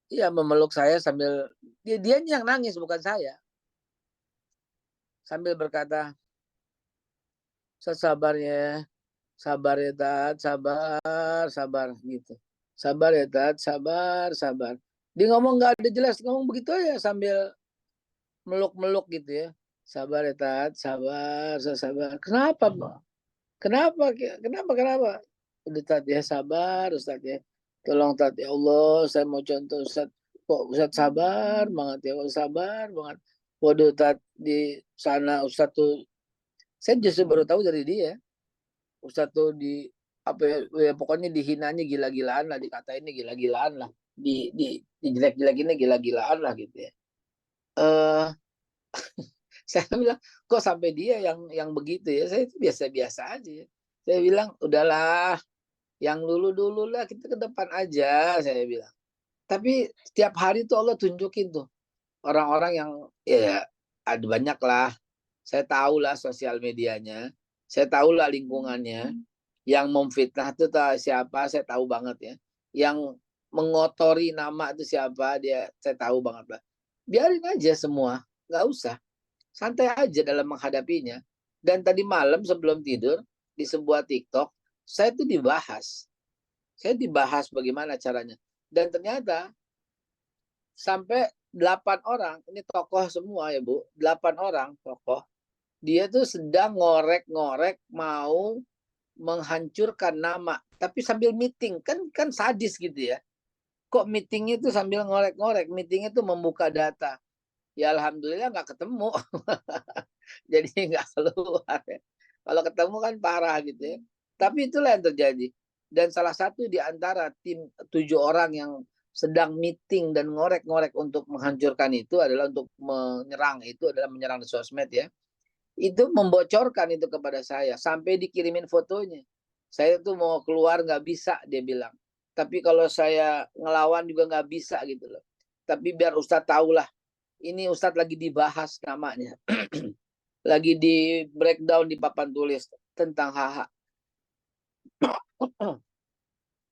ya memeluk saya sambil dia yang nangis bukan saya. Sambil berkata, sabar ya Tat, sabar gitu. Sabar ya Tat, sabar, sabar. Dia ngomong nggak ada jelas, ngomong begitu aja sambil meluk-meluk gitu ya. Sabar ya Tat, sabar, sabar. Kenapa, Bang? Kenapa? Kenapa? Udah Tat ya, sabar Ustaz ya. Tolong Tat ya Allah, saya mau contoh Ustaz. Kok Ustaz sabar banget ya, kok sabar banget. Waduh Tat, di sana Ustaz tuh, saya justru baru tahu dari dia. Ustaz tuh di apa ya, pokoknya dihinanya gila-gilaan lah, dikatainnya gila-gilaan lah, di jelek-jelekinnya gila-gilaan lah gitu ya. Saya bilang kok sampai dia yang begitu ya, saya itu biasa-biasa aja ya. Saya bilang udahlah, yang dulu lah, kita ke depan aja, saya bilang. Tapi setiap hari tuh Allah tunjukin tuh orang-orang yang ya ada banyak lah. Saya tahu lah sosial medianya, saya tahu lah lingkungannya. Yang memfitnah itu siapa, saya tahu banget ya. Yang mengotori nama itu siapa, saya tahu banget lah. Biarin aja semua, nggak usah. Santai aja dalam menghadapinya. Dan tadi malam sebelum tidur, di sebuah TikTok, saya tuh dibahas. Saya dibahas bagaimana caranya. Dan ternyata sampai 8 orang, ini tokoh semua ya Bu, 8 orang tokoh, dia tuh sedang ngorek-ngorek mau menghancurkan nama, tapi sambil meeting, kan sadis gitu ya. Kok meetingnya itu sambil ngorek-ngorek, meetingnya itu membuka data. Ya alhamdulillah nggak ketemu. Jadi nggak keluar ya. Kalau ketemu kan parah gitu ya. Tapi itulah yang terjadi. Dan salah satu di antara tim 7 orang yang sedang meeting dan ngorek-ngorek untuk menghancurkan itu adalah untuk menyerang, itu adalah menyerang di sosmed ya. Itu membocorkan itu kepada saya sampai dikirimin fotonya. Saya tuh mau keluar nggak bisa, dia bilang. Tapi kalau saya ngelawan juga nggak bisa gitu loh. Tapi biar Ustadz tahu lah, ini Ustadz lagi dibahas namanya. Lagi di breakdown di papan tulis tentang HH.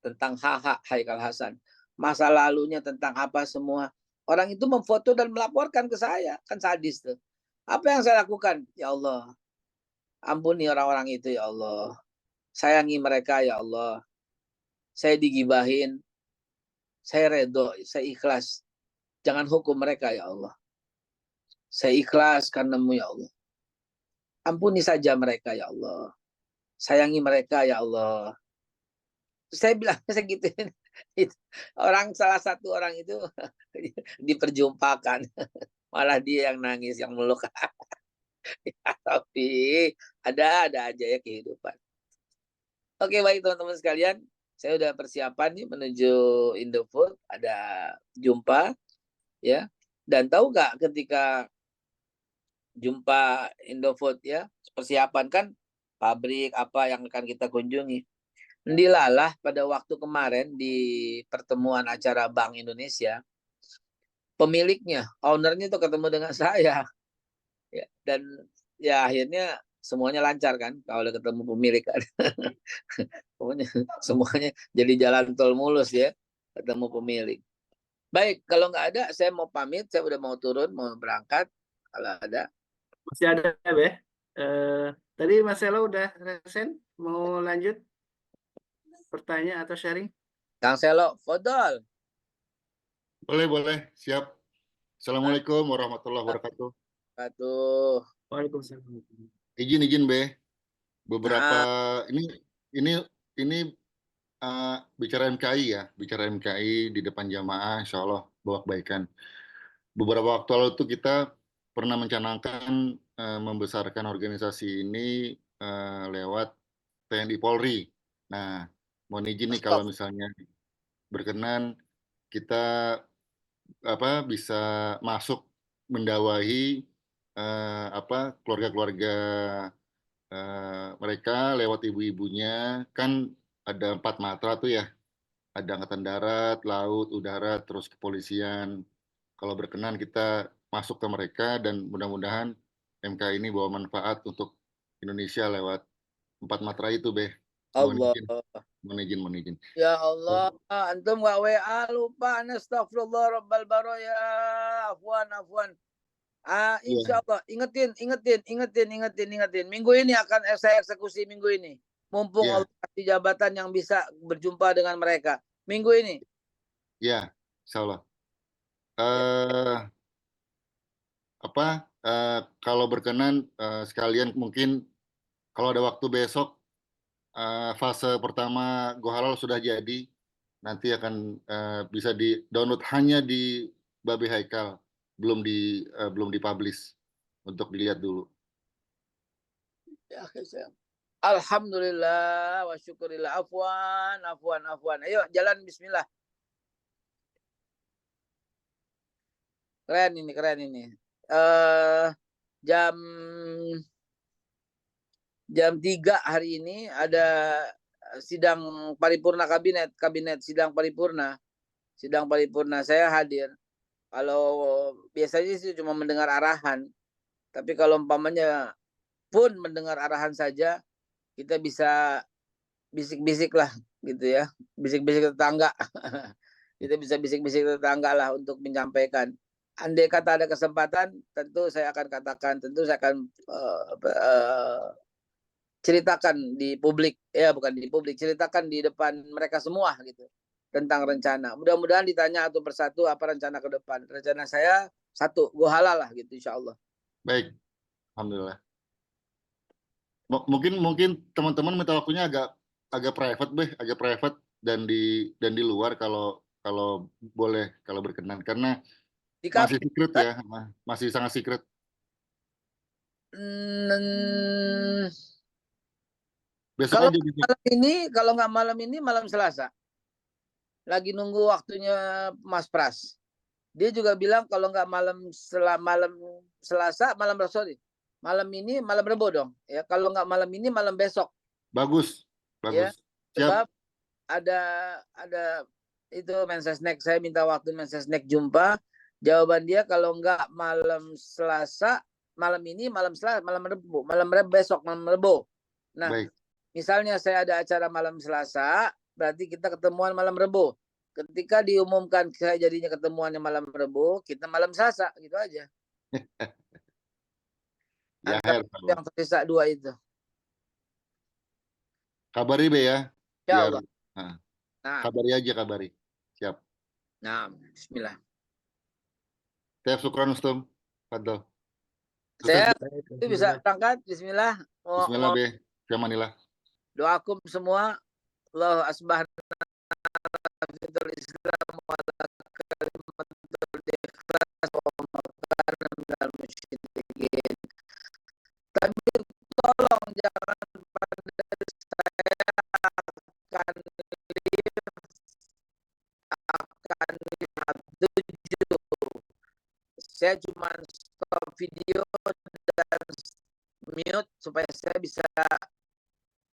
Tentang HH Haikal Hasan. Masa lalunya tentang apa semua. Orang itu memfoto dan melaporkan ke saya. Kan sadis tuh. Apa yang saya lakukan? Ya Allah, ampuni orang-orang itu ya Allah. Sayangi mereka ya Allah. Saya digibahin. Saya redo, saya ikhlas. Jangan hukum mereka ya Allah. Saya ikhlas karenamu ya Allah. Ampuni saja mereka ya Allah. Sayangi mereka ya Allah. Saya bilang segituin. Orang salah satu orang itu diperjumpakan. Malah dia yang nangis, yang meluk. Ya, tapi ada aja ya kehidupan. Oke, baik teman-teman sekalian. Saya udah persiapan nih menuju Indofood. Ada jumpa ya. Dan tahu nggak ketika jumpa Indofood ya, persiapan kan pabrik apa yang akan kita kunjungi. Ndilalah pada waktu kemarin di pertemuan acara Bank Indonesia, pemiliknya, ownernya itu ketemu dengan saya. Ya, dan ya akhirnya semuanya lancar kan kalau ketemu pemilik kan. Semuanya jadi jalan tol mulus ya, ketemu pemilik. Baik, kalau nggak ada saya mau pamit, saya udah mau turun, mau berangkat. Kalau ada. Masih ada, Beh. Tadi Mas Selo udah resen, mau lanjut pertanyaan atau sharing? Kang Selo, fodol. Boleh, siap. Assalamualaikum warahmatullahi wabarakatuh. Aduh. Waalaikumsalam. Izin Be. Beberapa ini bicara MKI ya, bicara MKI di depan jamaah, insya Allah bawa kebaikan. Beberapa waktu lalu itu kita pernah mencanangkan membesarkan organisasi ini lewat TNI Polri. Nah, mohon izin nih kalau misalnya berkenan kita bisa masuk mendawahi keluarga-keluarga mereka lewat ibu-ibunya. Kan ada 4 matra tuh ya, ada Angkatan Darat, Laut, Udara, terus kepolisian. Kalau berkenan kita masuk ke mereka dan mudah-mudahan MK ini bawa manfaat untuk Indonesia lewat 4 matra itu, Beh. Allah. Mohon izin. Ya Allah, antum nggak WA lupa, astagfirullah rabbal baraya, afwan. Insya Allah, ingetin. Minggu ini akan saya eksekusi minggu ini. Mumpung Allah kasih jabatan yang bisa berjumpa dengan mereka. minggu ini. Ya, insya Allah. Eh, kalau berkenan sekalian mungkin kalau ada waktu besok fase pertama Go Halal sudah jadi, nanti akan bisa di download hanya di Babe Haikal, belum dipublish untuk dilihat dulu. Ya, alhamdulillah wa syukurillah. Afwan. Ayo jalan bismillah. Keren ini. Jam 3 hari ini ada sidang paripurna kabinet sidang paripurna saya hadir. Kalau biasanya sih cuma mendengar arahan, tapi kalau umpamanya pun mendengar arahan saja, kita bisa bisik-bisik lah gitu ya, bisik-bisik tetangga. Kita bisa bisik-bisik tetangga lah untuk menyampaikan. Andai kata ada kesempatan, tentu saya akan katakan, tentu saya akan ceritakan di publik, ya bukan di publik, ceritakan di depan mereka semua gitu tentang rencana. Mudah-mudahan ditanya satu persatu apa rencana ke depan. Rencana saya satu, Go Halal lah gitu insya Allah. Baik, alhamdulillah. Mungkin teman-teman minta waktunya agak private dan di luar kalau boleh, kalau berkenan, karena masih secret ya, masih sangat secret. Besok aja besok. Kalau nggak malam ini malam Selasa. Lagi nunggu waktunya Mas Pras. Dia juga bilang kalau nggak malam Selasa, malam ini malam Rebo dong. Ya kalau nggak malam ini malam besok. Bagus. Ya, sebab ada itu Mensesnek, saya minta waktu Mensesnek jumpa. Jawaban dia kalau nggak malam Selasa, malam ini malam Selasa, malam Rebo. Nah, baik. Misalnya saya ada acara malam Selasa, berarti kita ketemuan malam Rebo. Ketika diumumkan saya jadinya ketemuannya malam Rebo, kita malam Selasa, gitu aja. Ya, yang tersisa 2 itu. Kabari be ya. Ya Allah. Nah. Kabari. Siap. Nah, bismillah. Syukran Ustum. Fadl. Saya itu bisa berangkat. Bismillah. Bismillah be. Fiamanillah. Doakum semua. Allah asbahna fitrul Islam wa ala kalimatul ikhlas wa makana minal musyrikin. Tapi tolong jangan pada saya akan lihat 7. Saya cuma stop video dan mute supaya saya bisa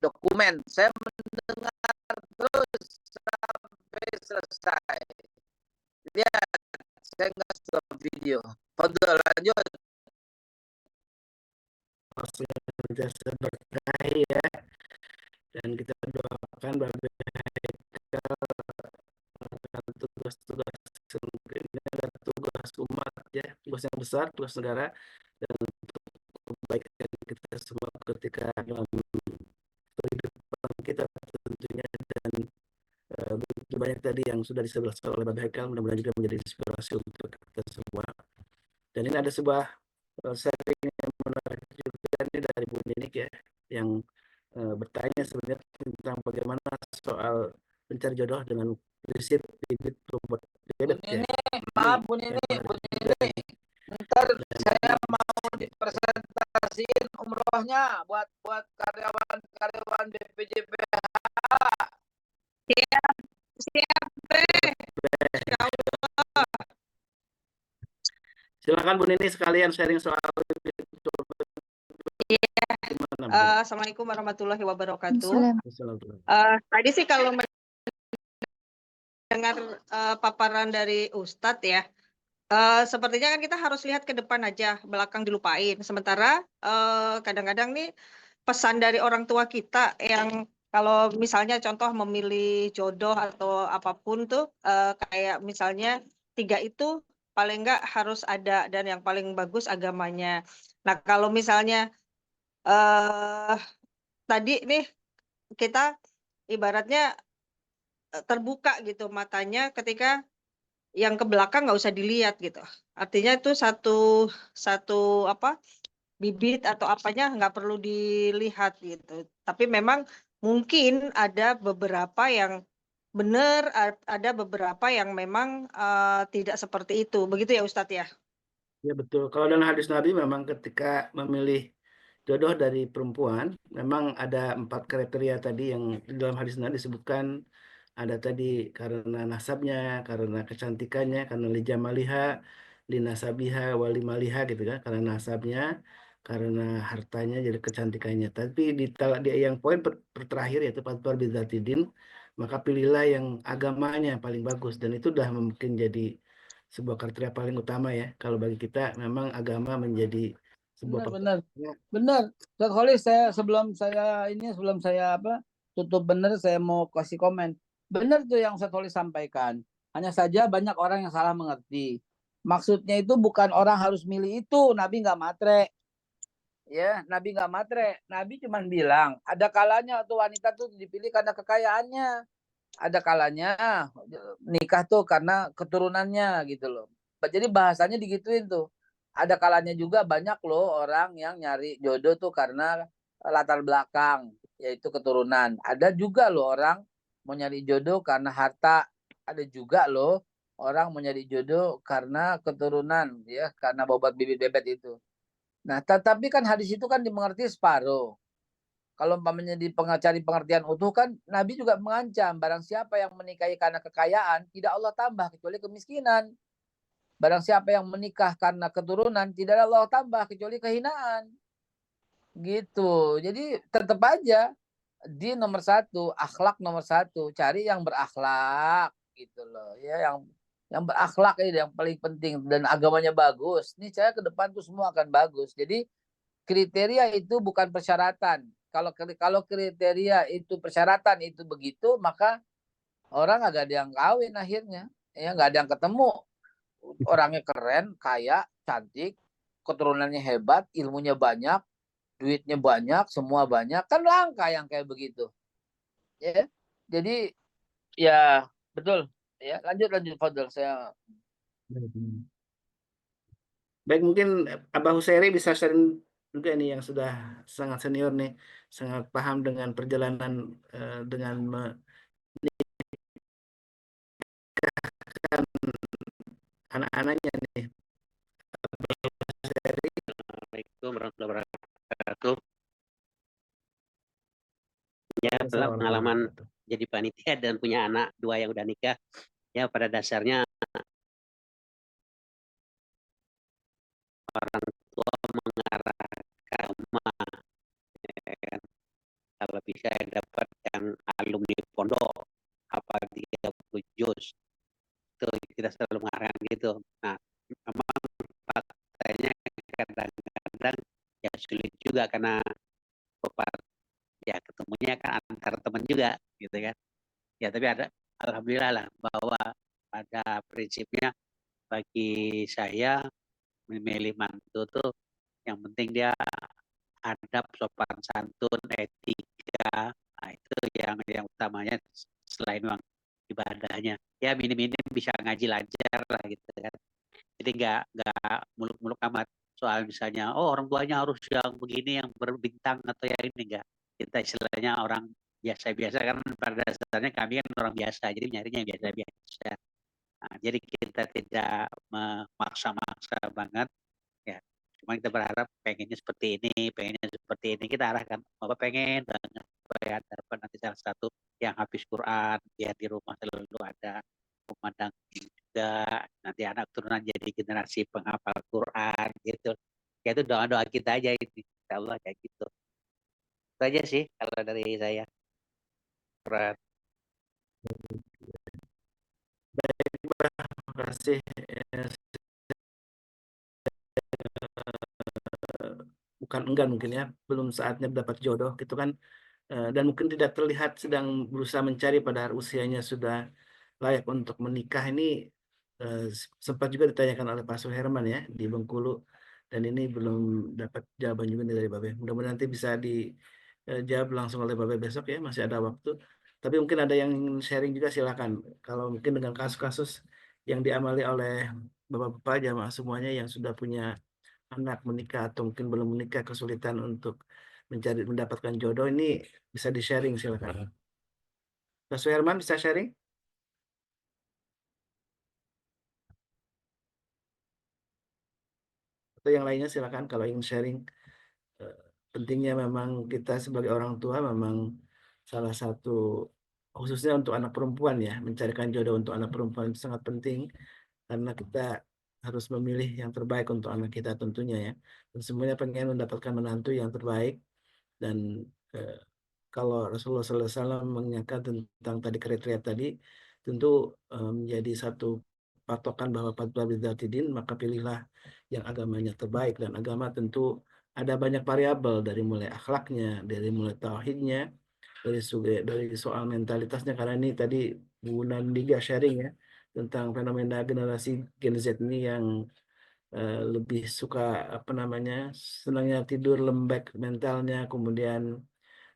dokumen. Saya mendengar terus sampai selesai. Lihat, saya nggak stop video. Fadl, lanjut. Senantiasa berkahi ya. Dan kita doakan Babe tugas-tugas ini adalah tugas umat ya, tugas yang besar, tugas negara, dan untuk kebaikan kita semua ketika dalam kehidupan kita tentunya. Dan begitu banyak tadi yang sudah dijelaskan oleh Babe Haikal, mudah-mudahan juga menjadi inspirasi untuk kita semua. Dan ini ada sebuah sharing yang menarik juga ini dari Bu Ninik ya, yang bertanya sebenarnya tentang bagaimana soal mencari jodoh dengan prinsip bibit bobot bebek ya. Maaf Bu Nini. Ntar saya mau dipresentasiin umrohnya buat karyawan BPJPH. Siap Silakan Bu Nini sekalian sharing soal Assalamualaikum warahmatullahi wabarakatuh. Tadi sih kalau mendengar paparan dari Ustadz ya, sepertinya kan kita harus lihat ke depan aja, belakang dilupain. Sementara kadang-kadang nih pesan dari orang tua kita yang kalau misalnya contoh memilih jodoh atau apapun tuh kayak misalnya 3 itu paling enggak harus ada dan yang paling bagus agamanya. Nah kalau misalnya tadi nih kita ibaratnya terbuka gitu matanya ketika yang ke belakang nggak usah dilihat gitu. Artinya itu satu satu apa, bibit atau apanya nggak perlu dilihat gitu. Tapi memang mungkin ada beberapa yang benar, ada beberapa yang memang, tidak seperti itu. Begitu ya Ustadz ya? Ya betul. Kalau dalam hadis Nabi memang ketika memilih jodoh dari perempuan, memang ada 4 kriteria tadi yang di dalam hadis Nabi disebutkan. Ada tadi karena nasabnya, karena kecantikannya, karena lijamaliha, linasabiha, walimaliha gitu kan, karena nasabnya, karena hartanya, jadi kecantikannya. Tapi di yang poin terakhir yaitu fatwa bidzatidin, maka pilihlah yang agamanya paling bagus dan itu udah mungkin jadi sebuah kriteria paling utama ya. Kalau bagi kita memang agama menjadi sebuah Benar, pertimbangan. benar. Ustaz Kholis, sebelum saya tutup benar, saya mau kasih komen. Benar tuh yang Ustaz Kholis sampaikan. Hanya saja banyak orang yang salah mengerti. Maksudnya itu bukan orang harus milih itu. Nabi nggak matre. Ya, Nabi nggak matre. Nabi cuma bilang, ada kalanya tuh wanita tuh dipilih karena kekayaannya. Ada kalanya nikah tuh karena keturunannya gitu loh. Jadi bahasanya digituin tuh. Ada kalanya juga banyak loh orang yang nyari jodoh tuh karena latar belakang, yaitu keturunan. Ada juga loh orang mau nyari jodoh karena harta. Ada juga loh orang mau nyari jodoh karena keturunan, ya, karena bobot bibit bebet itu. Nah, tetapi kan hadis itu kan dimengerti separuh. Kalau umpamanya cari pengertian utuh kan Nabi juga mengancam barang siapa yang menikahi karena kekayaan tidak Allah tambah kecuali kemiskinan. Barang siapa yang menikah karena keturunan tidak Allah tambah kecuali kehinaan. Gitu. Jadi tetap aja di nomor 1, akhlak nomor 1, cari yang berakhlak gitu loh. Ya yang berakhlak ini yang paling penting dan agamanya bagus. Nih saya ke depan tuh semua akan bagus. Jadi kriteria itu bukan persyaratan. Kalau kriteria itu persyaratan itu begitu, maka orang agak ada yang kawin akhirnya. Ya, nggak ada yang ketemu. Orangnya keren, kaya, cantik, keturunannya hebat, ilmunya banyak, duitnya banyak, semua banyak. Kan langka yang kayak begitu. Ya. Jadi ya betul. Ya, lanjut Fadl. Saya Baik, mungkin Abah Husairi bisa sharing juga nih yang sudah sangat senior nih, sangat paham dengan perjalanan dengan menikahkan anak-anaknya nih. Assalamualaikum warahmatullahi wabarakatuh. Ya, Assalamualaikum pengalaman warahmatullahi wabarakatuh. jadi panitia dan punya anak 2 yang udah nikah, ya pada dasarnya orang tua mengarah ke agama. Ya kan? Kalau bisa dapat yang alumni pondok, apa 30 juz, itu kita selalu mengarahkan gitu. Nah, memang faktanya kadang-kadang ya sulit juga karena bapak ya ketemunya kan antar teman juga gitu kan. Ya tapi ada alhamdulillah lah bahwa pada prinsipnya bagi saya memilih mantu tuh yang penting dia adab, sopan santun, etika. Nah, itu yang utamanya selain uang ibadahnya. Ya minim-minim bisa ngaji lancar lah gitu kan. Jadi nggak muluk-muluk amat soal misalnya orang tuanya harus yang begini yang berbintang atau yang ini enggak. Kita istilahnya orang biasa-biasa karena pada dasarnya kami kan orang biasa jadi nyarinya yang biasa-biasa. Nah, jadi kita tidak memaksa-maksa banget ya. Cuma kita berharap pengennya seperti ini kita arahkan. Bapak pengen banget supaya dapat nanti salah satu yang habis Quran biar di rumah selalu ada pemandang juga nanti anak turunan jadi generasi penghafal Quran gitu. Ya itu doa-doa kita aja ini. Insya Allah kayak gitu. Itu aja sih kalau dari saya. Quran. Baik, terima kasih. Bukan enggan mungkin ya, belum saatnya dapat jodoh gitu kan. Dan mungkin tidak terlihat sedang berusaha mencari pada usianya sudah layak untuk menikah ini sempat juga ditanyakan oleh Pak Suherman ya di Bengkulu dan ini belum dapat jawaban juga dari Babe. Mudah-mudahan nanti bisa dijawab langsung oleh Babe besok ya, masih ada waktu. Tapi mungkin ada yang ingin sharing juga silakan. Kalau mungkin dengan kasus-kasus yang diamali oleh bapak-bapak jamaah semuanya yang sudah punya anak menikah atau mungkin belum menikah kesulitan untuk mendapatkan jodoh ini bisa di-sharing silakan. Pak Suherman bisa sharing? Atau yang lainnya silakan kalau ingin sharing. Pentingnya memang kita sebagai orang tua memang salah satu khususnya untuk anak perempuan ya, mencarikan jodoh untuk anak perempuan itu sangat penting karena kita harus memilih yang terbaik untuk anak kita tentunya ya. Dan semuanya pengen mendapatkan menantu yang terbaik dan eh, kalau Rasulullah SAW mengingatkan tentang tadi kriteria tadi, tentu menjadi satu patokan bahwa fatwa bidzatidin, maka pilihlah yang agamanya terbaik. Dan agama tentu ada banyak variabel dari mulai akhlaknya, dari mulai tauhidnya, dari soal mentalitasnya. Karena ini tadi Bu Nandiga sharing ya tentang fenomena generasi Gen Z ini yang lebih suka apa namanya senangnya tidur lembek mentalnya, kemudian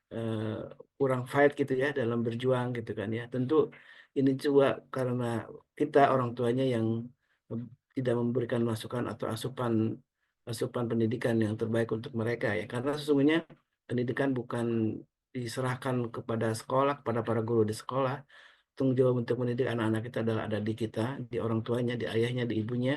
eh, kurang fight gitu ya dalam berjuang gitu kan ya. Tentu ini juga karena kita orang tuanya yang tidak memberikan masukan atau asupan asupan pendidikan yang terbaik untuk mereka ya. Karena sesungguhnya pendidikan bukan diserahkan kepada sekolah, kepada para guru di sekolah. Tanggung jawab untuk mendidik anak-anak kita adalah ada di kita, di orang tuanya, di ayahnya, di ibunya.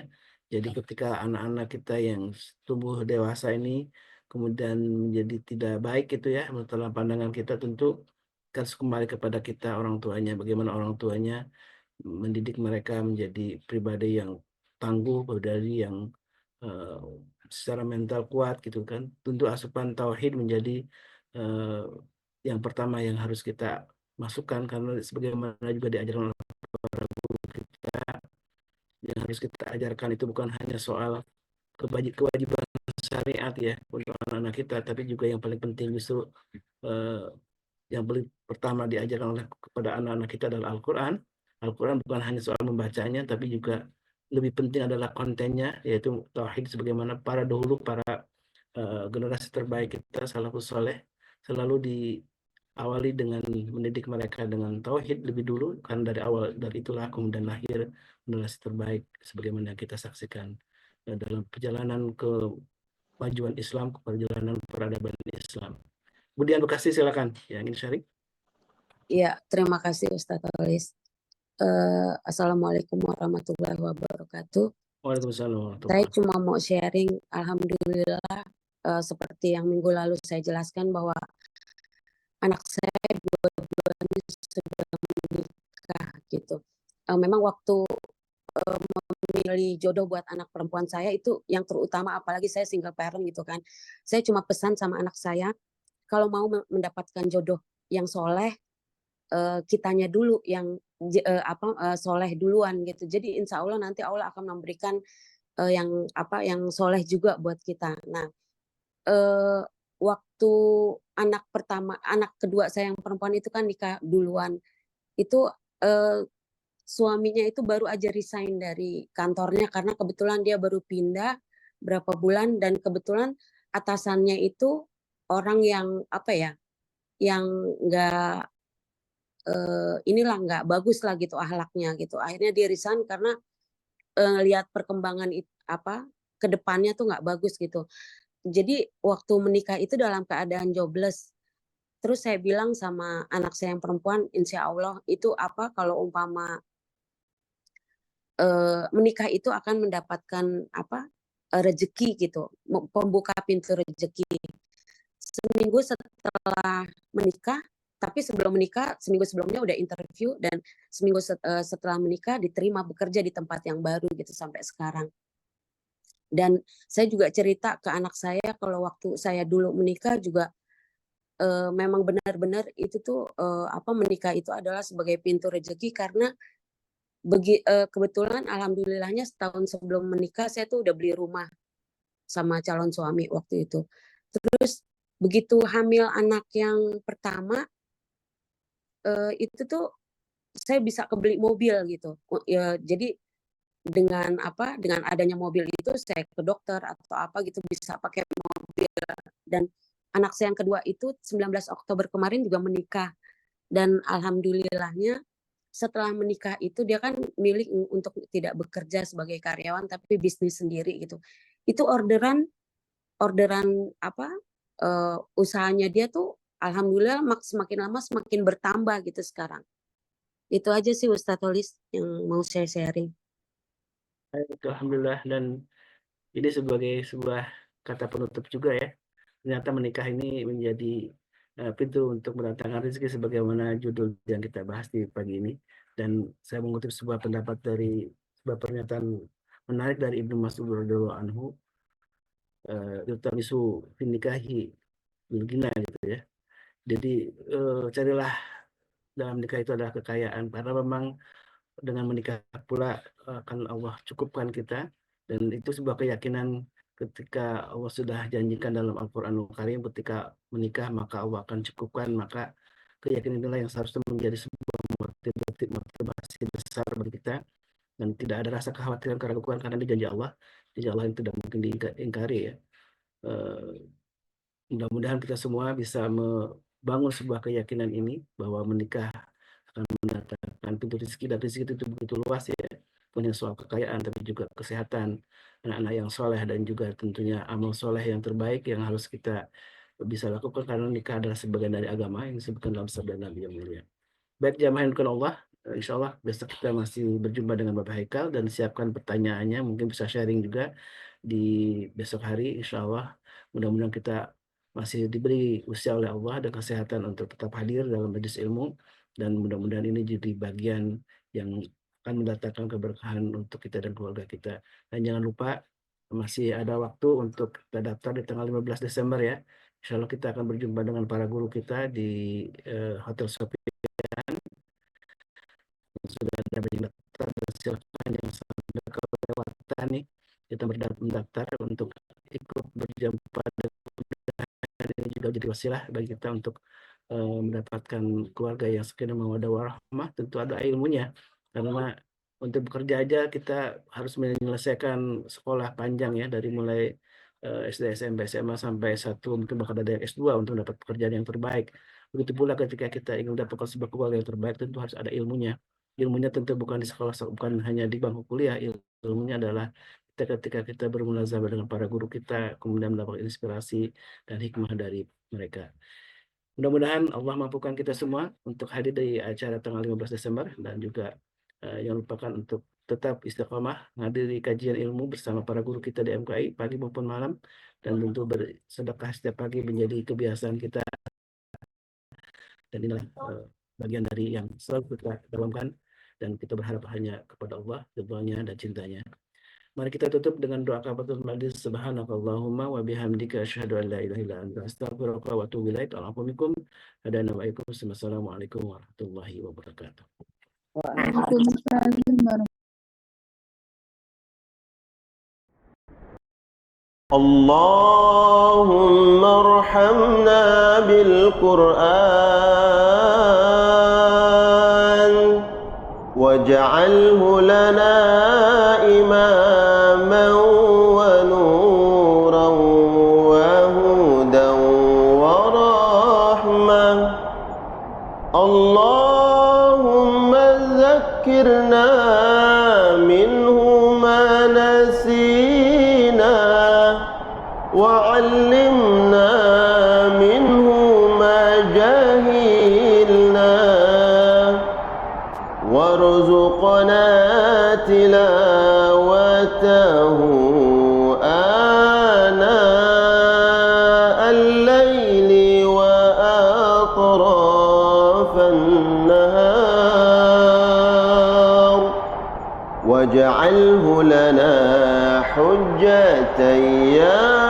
Jadi ketika anak-anak kita yang tumbuh dewasa ini kemudian menjadi tidak baik gitu ya menurut dalam pandangan kita, tentu harus kembali kepada kita orang tuanya, bagaimana orang tuanya mendidik mereka menjadi pribadi yang tangguh, pribadi yang eh, secara mental kuat gitu kan. Tentu asupan tauhid menjadi eh, yang pertama yang harus kita masukkan karena sebagaimana juga diajarkan oleh para guru kita, yang harus kita ajarkan itu bukan hanya soal kewajiban syariat ya untuk anak-anak kita, tapi juga yang paling penting justru eh, yang paling pertama diajarkan oleh kepada anak-anak kita adalah Al-Quran. Al-Quran bukan hanya soal membacanya, tapi juga lebih penting adalah kontennya, yaitu tauhid sebagaimana para dahulu, para generasi terbaik kita, salafus soleh, selalu diawali dengan mendidik mereka dengan tauhid lebih dulu, kan dari awal, dari itulah kemudian lahir generasi terbaik sebagaimana kita saksikan dalam perjalanan kemajuan Islam, ke perjalanan peradaban Islam. Kemudian Bekasi silakan yang ingin sharing. Ya, terima kasih Ustadz Alis. Assalamualaikum warahmatullahi wabarakatuh. Waalaikumsalam. Saya cuma mau sharing, alhamdulillah seperti yang minggu lalu saya jelaskan bahwa anak saya dua-duanya sudah menikah gitu. Memang waktu memilih jodoh buat anak perempuan saya itu yang terutama, apalagi saya single parent gitu kan. Saya cuma pesan sama anak saya, kalau mau mendapatkan jodoh yang soleh, kitanya dulu yang soleh duluan gitu. Jadi insya Allah nanti Allah akan memberikan yang soleh juga buat kita. Nah, waktu anak kedua saya yang perempuan itu kan nikah duluan. Itu suaminya itu baru aja resign dari kantornya karena kebetulan dia baru pindah berapa bulan, dan kebetulan atasannya itu orang yang yang nggak nggak bagus lah gitu akhlaknya gitu. Akhirnya dia resign karena lihat perkembangan ke depannya tuh nggak bagus gitu. Jadi waktu menikah itu dalam keadaan jobless. Terus saya bilang sama anak saya yang perempuan, insya Allah itu kalau umpama menikah itu akan mendapatkan rezeki gitu, pembuka pintu rezeki. Seminggu setelah menikah, tapi sebelum menikah seminggu sebelumnya udah interview, dan seminggu setelah menikah diterima bekerja di tempat yang baru gitu sampai sekarang. Dan saya juga cerita ke anak saya kalau waktu saya dulu menikah juga memang benar-benar itu tuh menikah itu adalah sebagai pintu rezeki, karena kebetulan alhamdulillahnya setahun sebelum menikah saya tuh udah beli rumah sama calon suami waktu itu. Terus begitu hamil anak yang pertama, itu tuh saya bisa kebeli mobil gitu. Ya, jadi dengan adanya mobil itu saya ke dokter atau gitu bisa pakai mobil. Dan anak saya yang kedua itu 19 Oktober kemarin juga menikah. Dan alhamdulillahnya setelah menikah itu dia kan milih untuk tidak bekerja sebagai karyawan tapi bisnis sendiri gitu. Itu orderan usahanya dia tuh alhamdulillah semakin lama semakin bertambah gitu sekarang. Itu aja sih Ustadz Holis yang mau saya sharing. Alhamdulillah, dan ini sebagai sebuah kata penutup juga ya. Ternyata menikah ini menjadi pintu untuk mendatangkan rezeki sebagaimana judul yang kita bahas di pagi ini. Dan saya mengutip sebuah pendapat dari sebuah pernyataan menarik dari Ibnu Mas'ud radhiyallahu anhu, yutamisu finikahi bilgina gitu ya. Jadi carilah dalam nikah itu adalah kekayaan, karena memang dengan menikah pula akan Allah cukupkan kita, dan itu sebuah keyakinan ketika Allah sudah janjikan dalam Al-Qur'anul Karim, ketika menikah maka Allah akan cukupkan, maka keyakinan inilah yang seharusnya menjadi sebuah motivasi besar bagi kita, dan tidak ada rasa kekhawatiran keraguan karena ini janji Allah yang tidak mungkin diingkari ya. Mudah-mudahan kita semua bisa membangun sebuah keyakinan ini bahwa menikah akan mendatangkan pintu rezeki, dan rezeki itu begitu luas ya, punya soal kekayaan tapi juga kesehatan, anak-anak yang soleh, dan juga tentunya amal soleh yang terbaik yang harus kita bisa lakukan karena nikah adalah sebagian dari agama yang disebutkan dalam sabda Nabi yang mulia. Baik jamaah yang dimuliakan Allah, insya Allah besok kita masih berjumpa dengan Bapak Haikal, dan siapkan pertanyaannya, mungkin bisa sharing juga di besok hari insya Allah. Mudah-mudahan kita masih diberi usia oleh Allah dan kesehatan untuk tetap hadir dalam majelis ilmu, dan mudah-mudahan ini jadi bagian yang akan mendatangkan keberkahan untuk kita dan keluarga kita. Dan jangan lupa masih ada waktu untuk kita daftar di tanggal 15 Desember ya. Insya Allah kita akan berjumpa dengan para guru kita di Hotel Sofian. Sudah ada yang daftar, dan silakan yang sampai kelewatan nih, kita mendaftar untuk ikut berjumpa. Ini juga jadi wasilah bagi kita untuk mendapatkan keluarga yang sakinah mawaddah warahmah. Tentu ada ilmunya, karena untuk bekerja aja kita harus menyelesaikan sekolah panjang ya, dari mulai SD, SMP, SMA sampai S1, mungkin bahkan ada yang S2 untuk mendapat pekerjaan yang terbaik. Begitu pula ketika kita ingin mendapatkan sebuah keluarga yang terbaik, tentu harus ada ilmunya. Ilmunya tentu bukan di sekolah, bukan hanya di bangku kuliah. Ilmunya adalah ketika kita bermunazabah dengan para guru kita, kemudian mendapatkan inspirasi dan hikmah dari mereka. Mudah-mudahan Allah mampukan kita semua untuk hadir di acara tanggal 15 Desember, dan juga jangan lupakan untuk tetap istiqomah menghadiri kajian ilmu bersama para guru kita di MKI pagi maupun malam, dan tentu bersedekah setiap pagi menjadi kebiasaan kita, dan inilah bagian dari yang selalu kita dalamkan, dan kita berharap hanya kepada Allah, ridhonya dan cintanya. Mari kita tutup dengan doa kafaratul majlis. Subhanakallahumma wa bihamdika asyhadu an la ilaha illa anta astaghfiruka wa atubu ilaik. Assalamualaikum warahmatullahi wabarakatuh. Waalaikumsalam. Allahumma arhamna bil Qur'an waj'alhu lana imaman wa nuran wa hudan wa rahmah. Allahumma zakkirna minhu ma nasina وعلمنا منه ما جهلنا وارزقنا تلاوته آناء الليل وأطراف النهار واجعله لنا حجة يا